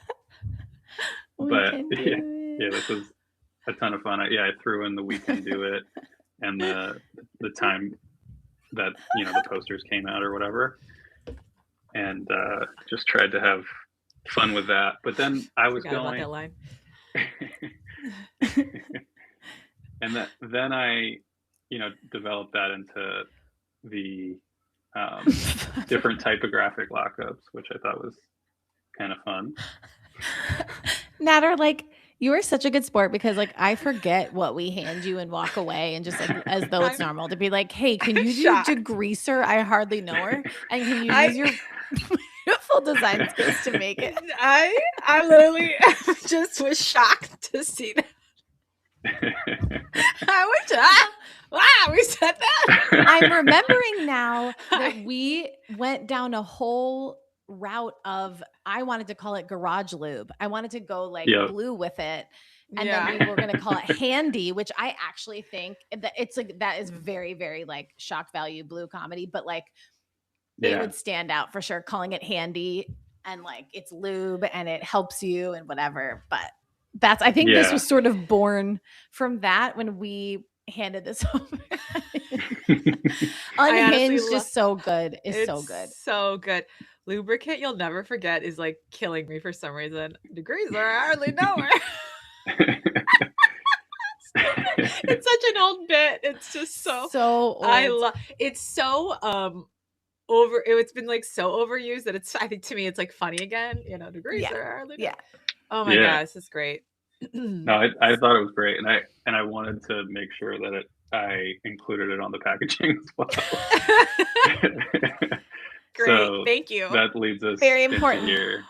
But yeah, this was a ton of fun. I threw in the We Can Do It and the time that, the posters came out or whatever. And just tried to have fun with that. But then I was Forgot about going that line. and then I, developed that into the different typographic lockups, which I thought was kind of fun. Natter, like, you are such a good sport because like I forget what we hand you and walk away and just like as though it's normal to be like, hey, can you do shocked. degreaser? I hardly know her. And can you use your beautiful design skills to make it? I literally just was shocked to see that. I was wow, we said that. I'm remembering now that we went down a whole route of, I wanted to call it garage lube. I wanted to go like blue with it. And then we were going to call it handy, which I actually think that it's like, that is very, very like shock value blue comedy, but like it would stand out for sure calling it handy and like it's lube and it helps you and whatever. But I think this was sort of born from that when we handed this over. Unhinged is so good. It's so good. So good. Lubricant you'll never forget is like killing me for some reason. Degreaser, I hardly know her. It's such an old bit. It's just so old. I love it's so it's been like so overused that it's, I think to me it's like funny again, degreaser, I hardly know. Oh my gosh, this is great. No, I thought it was great, and I wanted to make sure that I included it on the packaging as well. Great, so thank you. That leads us very into important here.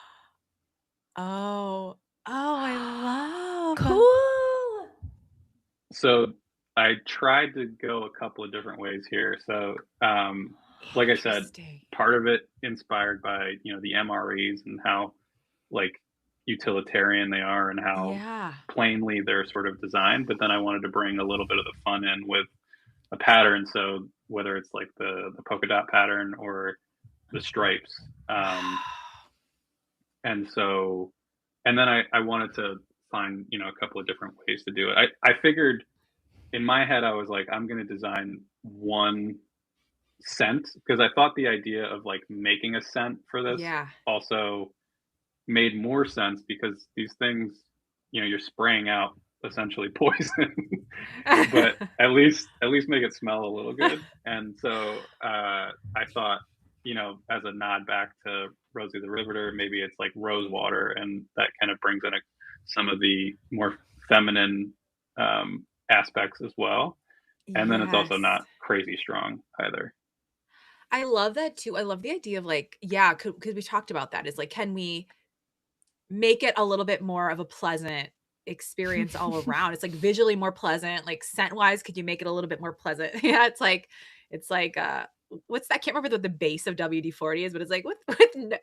Oh, I love cool. So I tried to go a couple of different ways here. So like I said, part of it inspired by the MREs and how like utilitarian they are and how plainly they're sort of designed, but then I wanted to bring a little bit of the fun in with a pattern. So whether it's like the polka dot pattern or the stripes, and then I wanted to find a couple of different ways to do it. I figured in my head I was like, I'm going to design one scent, because I thought the idea of like making a scent for this also made more sense, because these things, you're spraying out essentially poison, but at least make it smell a little good. And so I thought, as a nod back to Rosie the Riveter, maybe it's like rose water, and that kind of brings in some of the more feminine aspects as well. And then it's also not crazy strong either. I love that too. I love the idea of like, because we talked about that, is like, can we make it a little bit more of a pleasant experience all around? It's like visually more pleasant, like scent wise, could you make it a little bit more pleasant? It's like what's that? I can't remember what the base of WD-40 is, but it's like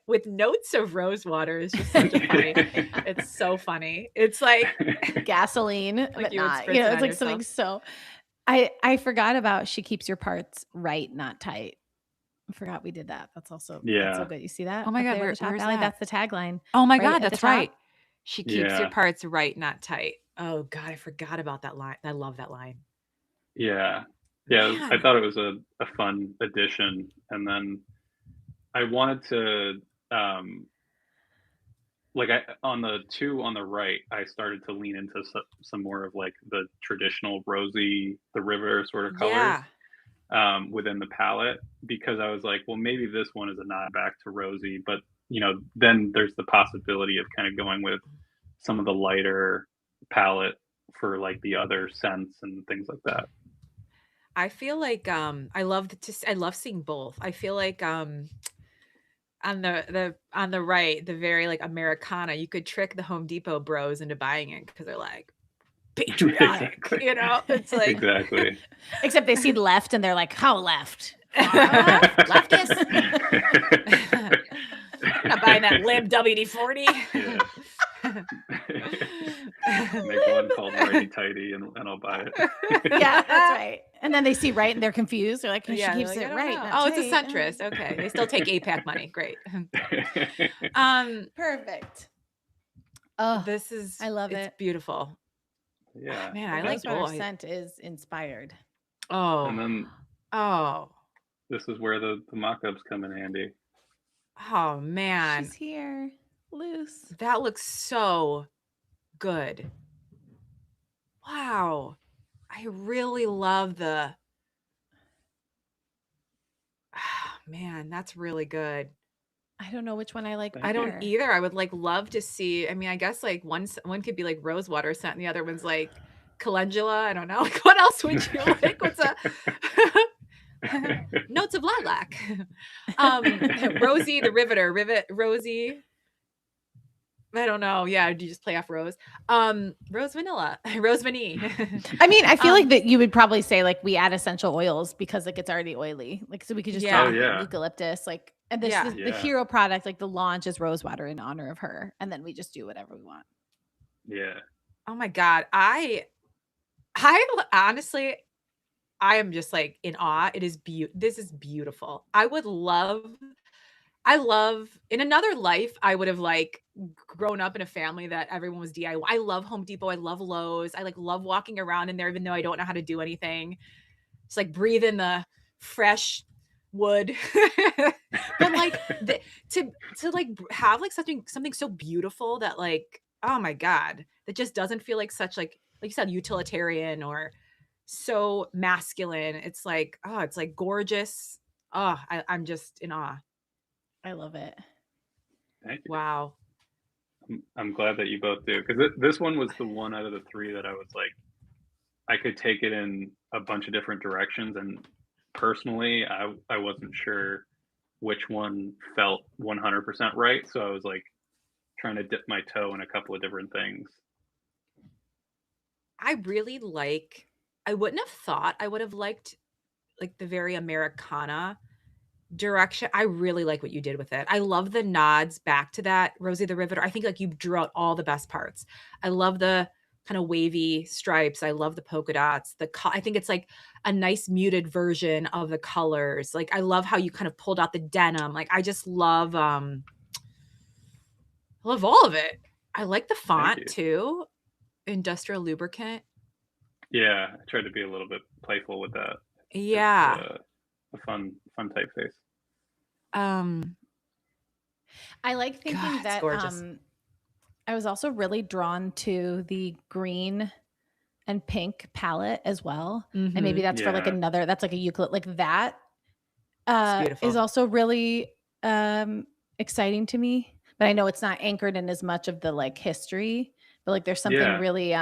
with notes of rose water is just such a funny. It's so funny. It's like gasoline, like but not. It's like something so. I forgot about she keeps your parts right, not tight. I forgot we did that. That's so Yeah. good. You see that? Oh my up God, there at the top, where's Allie? that? That's the tagline. Oh my Right God, at the that's top. right. She keeps your Yeah. parts right, not tight. Oh God, I forgot about that line. I love that line. Yeah. Yeah. I Man. thought it was a fun addition. And then I wanted to, like on the two on the right, I started to lean into some more of like the traditional rosy, the river sort of colors Yeah. within the palette, because I was like, well, maybe this one is a nod back to rosy, but then there's the possibility of kind of going with some of the lighter palette for like the other scents and things like that. I feel like I love seeing both. I feel like on the right, the very like Americana, you could trick the Home Depot bros into buying it because they're like patriotic, Exactly. It's like Exactly. Except they see left and they're like, how left? Leftist? I'm not buying that lib WD-40. Yeah. Make one called Righty Tighty and I'll buy it. Yeah, that's right. And then they see right and they're confused. They're like, she Yeah, they're keeps like, it "I don't right. know." not Oh, it's a tight. centrist. Okay. They still take APAC money. Great. Perfect. Oh, This is I love it's it. beautiful. Yeah. Man, the I like rosewater both. scent is inspired. Oh. And then Oh. this is where the mockups come in handy. Oh man. She's here. Loose. That looks so good. Wow. I really love the man, that's really good. I don't know which one I like Thank I better. don't either. I would like love to see. I mean, I guess like one could be like rosewater scent, and the other one's like calendula. I don't know. Like, what else would you like? What's a notes of lilac? Rosie the Riveter, Rosie. I don't know. Yeah, do you just play off Rose? Rose vanilla, Rose vanille. I mean, I feel like that you would probably say like we add essential oils because like it's already oily. Like so we could just Yeah. do Oh, yeah. eucalyptus. Like and this Yeah. the Yeah. hero product, like the launch is rosewater in honor of her. And then we just do whatever we want. Yeah. Oh my God. I honestly, I am just like in awe. It is this is beautiful. I love in another life, I would have like grown up in a family that everyone was DIY. I love Home Depot. I love Lowe's. I like love walking around in there, even though I don't know how to do anything. It's like breathe in the fresh wood. But like to like have like something so beautiful that like, oh my God, that just doesn't feel like such like you said, utilitarian or so masculine. It's like, oh, it's like gorgeous. Oh, I'm just in awe. I love it. Thank you. Wow. I'm glad that you both do, because this one was the one out of the three that I was like, I could take it in a bunch of different directions, and personally, I wasn't sure which one felt 100% right, so I was like trying to dip my toe in a couple of different things. I really like, I wouldn't have thought I would have liked like the very Americana direction. I really like what you did with it. I love the nods back to that Rosie the Riveter. I think like you drew out all the best parts. I love the kind of wavy stripes. I love the polka dots. I think it's like a nice muted version of the colors. Like I love how you kind of pulled out the denim. Like I just love all of it. I like the font too. Industrial lubricant. Yeah, I tried to be a little bit playful with that. Yeah. A fun typeface. I like thinking God, that gorgeous. I was also really drawn to the green and pink palette as well. And maybe that's for like another, that's like a eucalypt, like that is also really exciting to me. But I know it's not anchored in as much of the like history, but like there's something really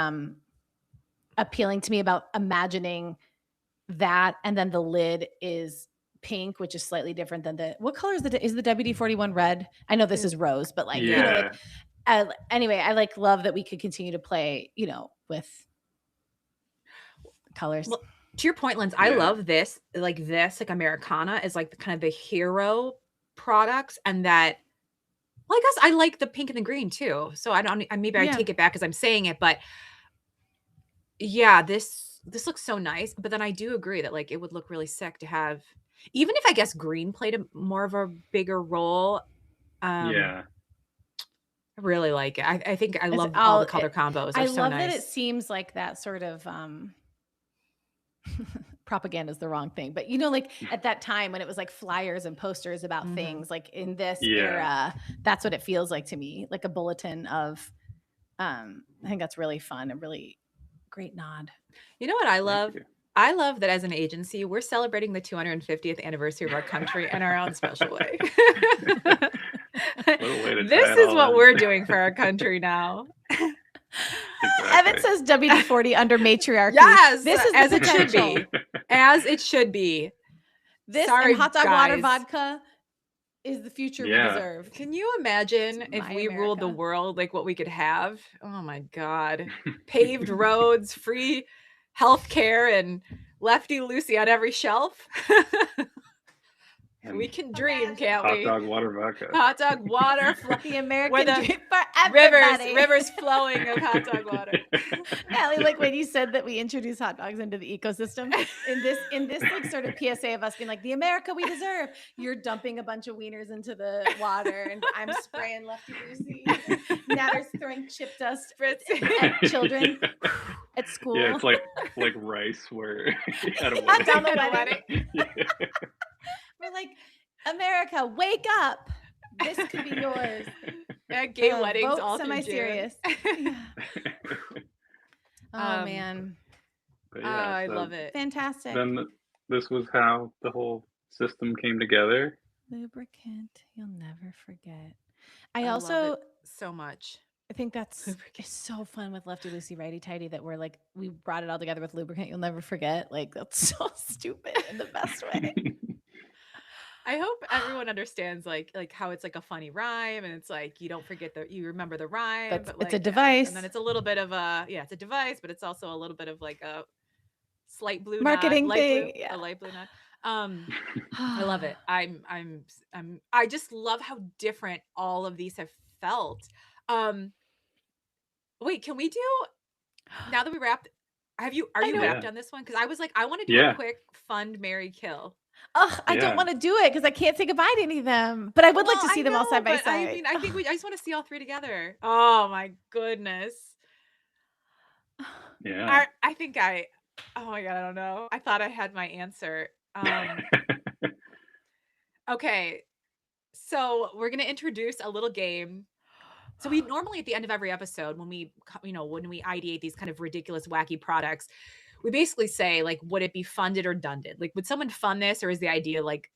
appealing to me about imagining that. And then the lid is pink, which is slightly different than what color is the WD-40 one red? I know this is rose, but like, you know, like, anyway, I like love that we could continue to play, you know, with colors. Well, to your point, Lynn, I love this like Americana is like the kind of the hero products, and that, well, I guess I like the pink and the green too. So I take it back as I'm saying it, but yeah, this this looks so nice. But then I do agree that like it would look really sick to have, even if I guess green played more of a bigger role. Yeah. I really like it. I think I It's love all the color combos. They're I so love nice. that it seems like that sort of propaganda is the wrong thing, but you know, like at that time when it was like flyers and posters about things, like in this era, that's what it feels like to me, like a bulletin of. I think that's really fun, a really great nod. You know what I love? I love that as an agency, we're celebrating the 250th anniversary of our country in our own special way. This is what we're doing for our country now. Exactly. Evan says WD-40 under matriarchy. Yes, this is as it should be. As it should be. This and hot dog water vodka is the future we deserve. Can you imagine if we ruled the world, like what we could have? Oh my God. Paved roads, free healthcare, and Lefty Lucy on every shelf. We can dream, can't we? Hot dog water vodka. Hot dog water. The American dream for everybody. Rivers flowing of hot dog water. Allie, like when you said that we introduce hot dogs into the ecosystem, in this like sort of PSA of us being like, the America we deserve, you're dumping a bunch of wieners into the water and I'm spraying Lefty Lucy. Natter's throwing chip dust at children at school. Yeah, it's like rice where at a wedding. Down the wedding. We're like, America, wake up. This could be yours. At gay weddings, all semi-serious. Yeah. Oh, man. Yeah, I love it. Fantastic. Then this was how the whole system came together. Lubricant, you'll never forget. I also love it so much. I think that's so fun with Lefty Lucy Righty Tighty that we're like, we brought it all together with lubricant you'll never forget. Like, that's so stupid in the best way. I hope everyone understands like how it's like a funny rhyme and it's like you don't forget you remember the rhyme, but like, it's a device. And then it's a little bit of it's a device, but it's also a little bit of like a slight blue marketing nod, thing, a light blue nod. I love it. I just love how different all of these have felt. Wait, can we do, now that we wrapped, are you wrapped on this one? Because I was like, I want to do a quick fund, marry, kill. I don't want to do it because I can't say goodbye to any of them, but I would like to see them all side by side. I mean, I think I just want to see all three together. Oh my goodness. Yeah. I think oh my God, I don't know. I thought I had my answer. Okay. So we're going to introduce a little game. So we normally at the end of every episode, when we ideate these kind of ridiculous, wacky products, we basically say like, would it be funded or dunded? Like, would someone fund this, or is the idea like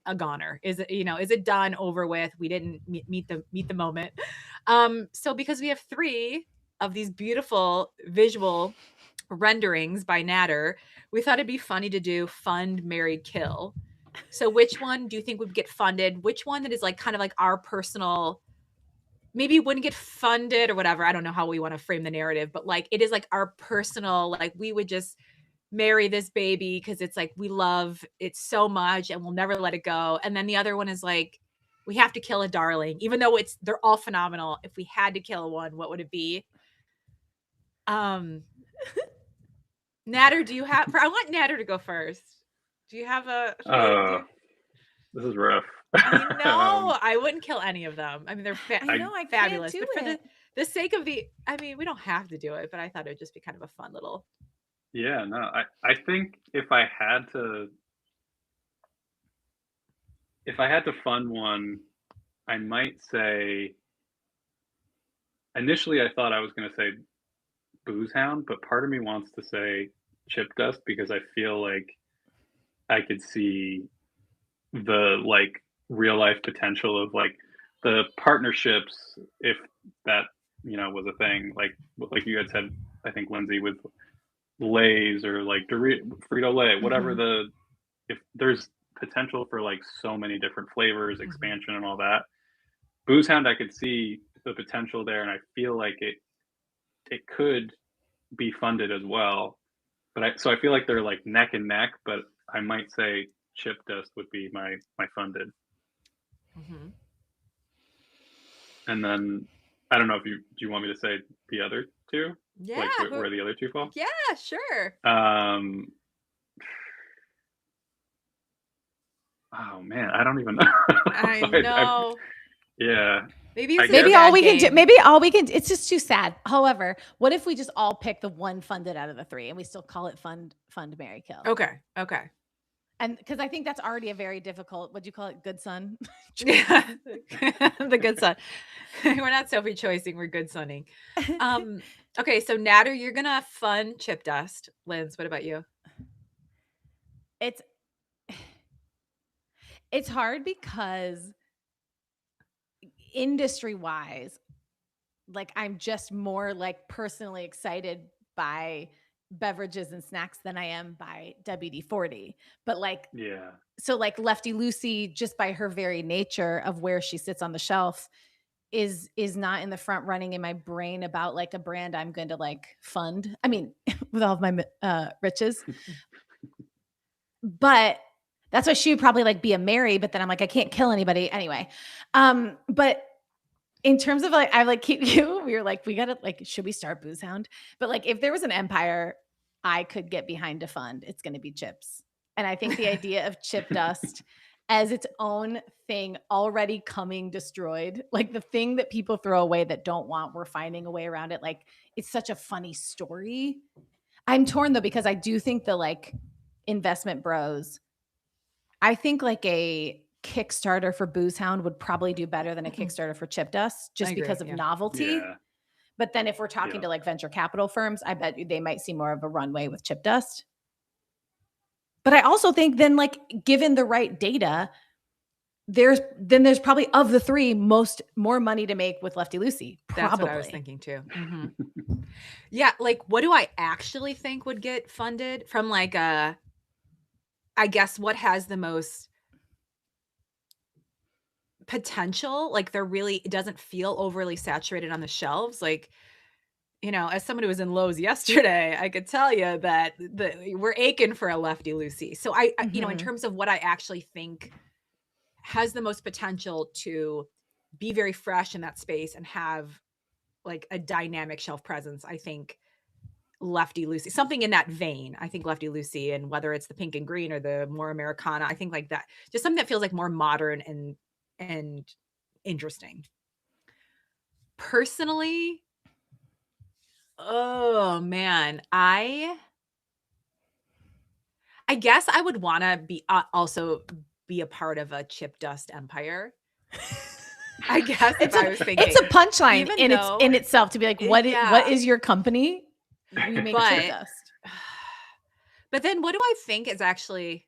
a goner? Is it, is it done, over with? We didn't meet the moment. So because we have 3 of these beautiful visual renderings by Natter, we thought it'd be funny to do fund, marry, kill. So which one do you think would get funded? Which one that is like kind of like our personal, maybe wouldn't get funded or whatever. I don't know how we want to frame the narrative, but like, it is like our personal, like we would just marry this baby because it's like, we love it so much and we'll never let it go. And then the other one is like, we have to kill a darling, even though they're all phenomenal. If we had to kill one, what would it be? Natter, I want Natter to go first. Do you have this is rough. I know. I wouldn't kill any of them. I mean, they're fabulous. But for the sake of we don't have to do it, but I thought it would just be kind of a fun little. Yeah, no, I think if I had to fund one, I might say, initially I thought I was going to say Booze Hound, but part of me wants to say Chip Dust because I feel like I could see the like real life potential of like the partnerships, if that was a thing, like you had said, I think Lyndsay, with Lay's or like Frito-Lay, whatever, if there's potential for like so many different flavors, expansion and all that. Booze Hound, I could see the potential there, and I feel like it could be funded as well. But so I feel like they're like neck and neck, but I might say Chip Dust would be my funded. Mm-hmm. And then I don't know if do you want me to say the other 2? Yeah. Like where the other two fall? Yeah, sure. Oh man, I don't even know. I know. Yeah. Maybe I it's a guess- Maybe dad all we can do, game. maybe all we can, it's just too sad. However, what if we just all pick the one funded out of the three and we still call it fund, marry, kill? Okay. Okay. And because I think that's already a very difficult, what'd you call it? Good son? Yeah. The good son. We're not Sophie choicing, we're good sonning. Okay, so Natter, you're gonna fund chip dust. Linz, what about you? It's hard because industry wise, like I'm just more like personally excited by beverages and snacks than I am by WD-40. But like, Yeah. so like Lefty Lucy, just by her very nature of where she sits on the shelf, is not in the front running in my brain about like a brand I'm going to like fund. I mean, with all of my riches. But that's why she would probably like be a Mary, but then I'm like, I can't kill anybody anyway. But in terms of like, I like keep you, we were like, we gotta like, should we start Booze Hound? But like, if there was an empire I could get behind to fund, it's going to be chips. And I think the idea of chip dust as its own thing already coming destroyed, like the thing that people throw away that don't want, we're finding a way around it. Like it's such a funny story. I'm torn though, because I do think the like investment bros, I think like a Kickstarter for Booze Hound would probably do better than a Kickstarter for chip dust just agree, because of yeah. novelty. Yeah. But then if we're talking to like venture capital firms, I bet they might see more of a runway with chip dust. But I also think then like given the right data, there's probably of the three more money to make with Lefty Lucy. Probably. That's what I was thinking too. Mhm. Yeah, like what do I actually think would get funded from like I guess what has the most potential? Like it doesn't feel overly saturated on the shelves. Like, you know, as someone who was in Lowe's yesterday, I could tell you that we're aching for a Lefty Lucy. So I you know, in terms of what I actually think has the most potential to be very fresh in that space and have like a dynamic shelf presence, I think Lefty Lucy, something in that vein. I think Lefty Lucy, and whether it's the pink and green or the more Americana, I think like that, just something that feels like more modern and interesting. Personally, oh man, I guess I would want to be also be a part of a chip dust empire. I guess if I was thinking, it's a punchline Even in itself to be like, what is your company? We make chip But- dust. But then what do I think is actually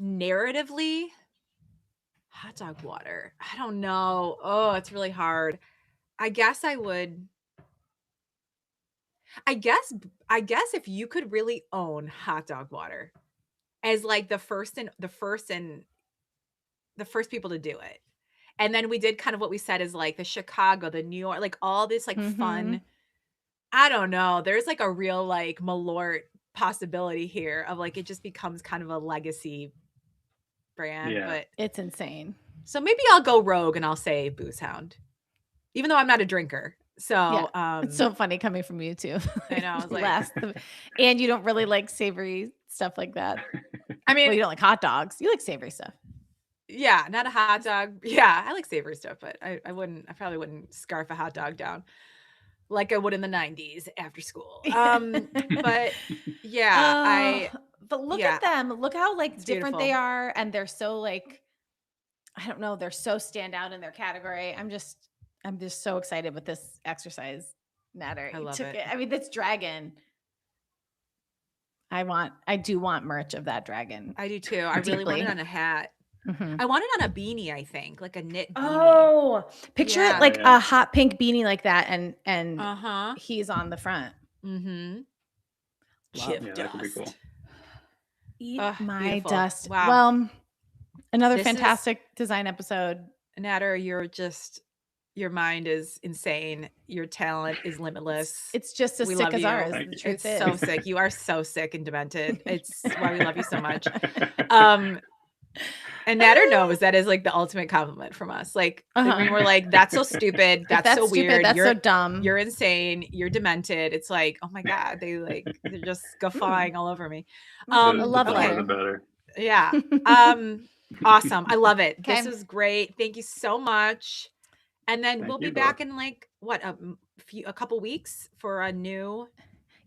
narratively hot dog water? I don't know. Oh, it's really hard. I guess if you could really own hot dog water as like the first people to do it. And then we did kind of what we said is like the Chicago, the New York, like all this like fun. I don't know. There's like a real like Malort possibility here of like it just becomes kind of a legacy brand. Yeah. But It's insane. so maybe I'll go rogue and I'll say Booze Hound, even though I'm not a drinker. So It's so funny coming from you too. I know. I was like, and you don't really like savory stuff like that. I mean, Well, you don't like hot dogs. You like savory stuff. yeah, not a hot dog. Yeah, I like savory stuff, but I probably wouldn't scarf a hot dog down like I would in the 90s after school. But yeah, but look at them. Look how like It's different beautiful. they are. And they're so like, I don't know, they're so stand out in their category. I'm just so excited with this exercise, Natter. I You love took it. I mean, this dragon. I do want merch of that dragon. I do too. I really want it Deeply. on a hat. Mhm. I want it on a beanie, I think, like a knit beanie. Oh, picture Yeah. it like Yeah. a hot pink beanie like that, and Uh-huh. he's on the front. Mm-hmm. Love. Chip Yeah, that could be dust. cool. Eat Ugh, my beautiful. dust. Wow. Well, another This is- fantastic design episode. Natter, your mind is insane. Your talent is limitless. It's just as We sick love as you. ours. Thank The you. truth It's is. so sick. You are so sick and demented. It's why we love you so much. Um, And Natter knows that is like the ultimate compliment from us. Like when we're like, that's so stupid. That's so stupid, weird. that's so dumb. You're insane. You're demented. It's like, oh my God, they're just guffawing all over me. I love the it. more the better. Yeah. Awesome. I love it. Okay. This was great. Thank you so much. And then Thank we'll be you back both. in like a couple weeks for a new.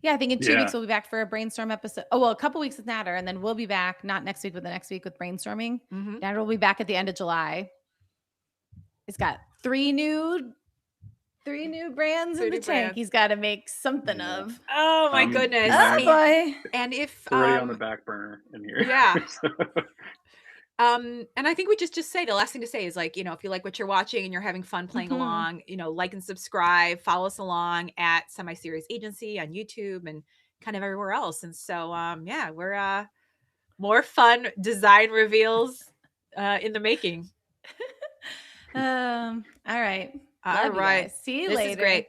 Yeah, I think in 2 Yeah. weeks we'll be back for a brainstorm episode. Oh, well, a couple weeks with Natter, and then we'll be back not next week, but the next week with brainstorming. Mhm. Natter will be back at the end of July. He's got three new brands in the tank. He's got to make something of. Oh my goodness. Oh boy. And if It's already on the back burner in here. Yeah. And I think we just say the last thing to say is like, if you like what you're watching and you're having fun playing along, like and subscribe, follow us along at Semiserious Agency on YouTube and kind of everywhere else. And so, we're more fun design reveals in the making. All right. All Love you right. guys. See you This later. is great.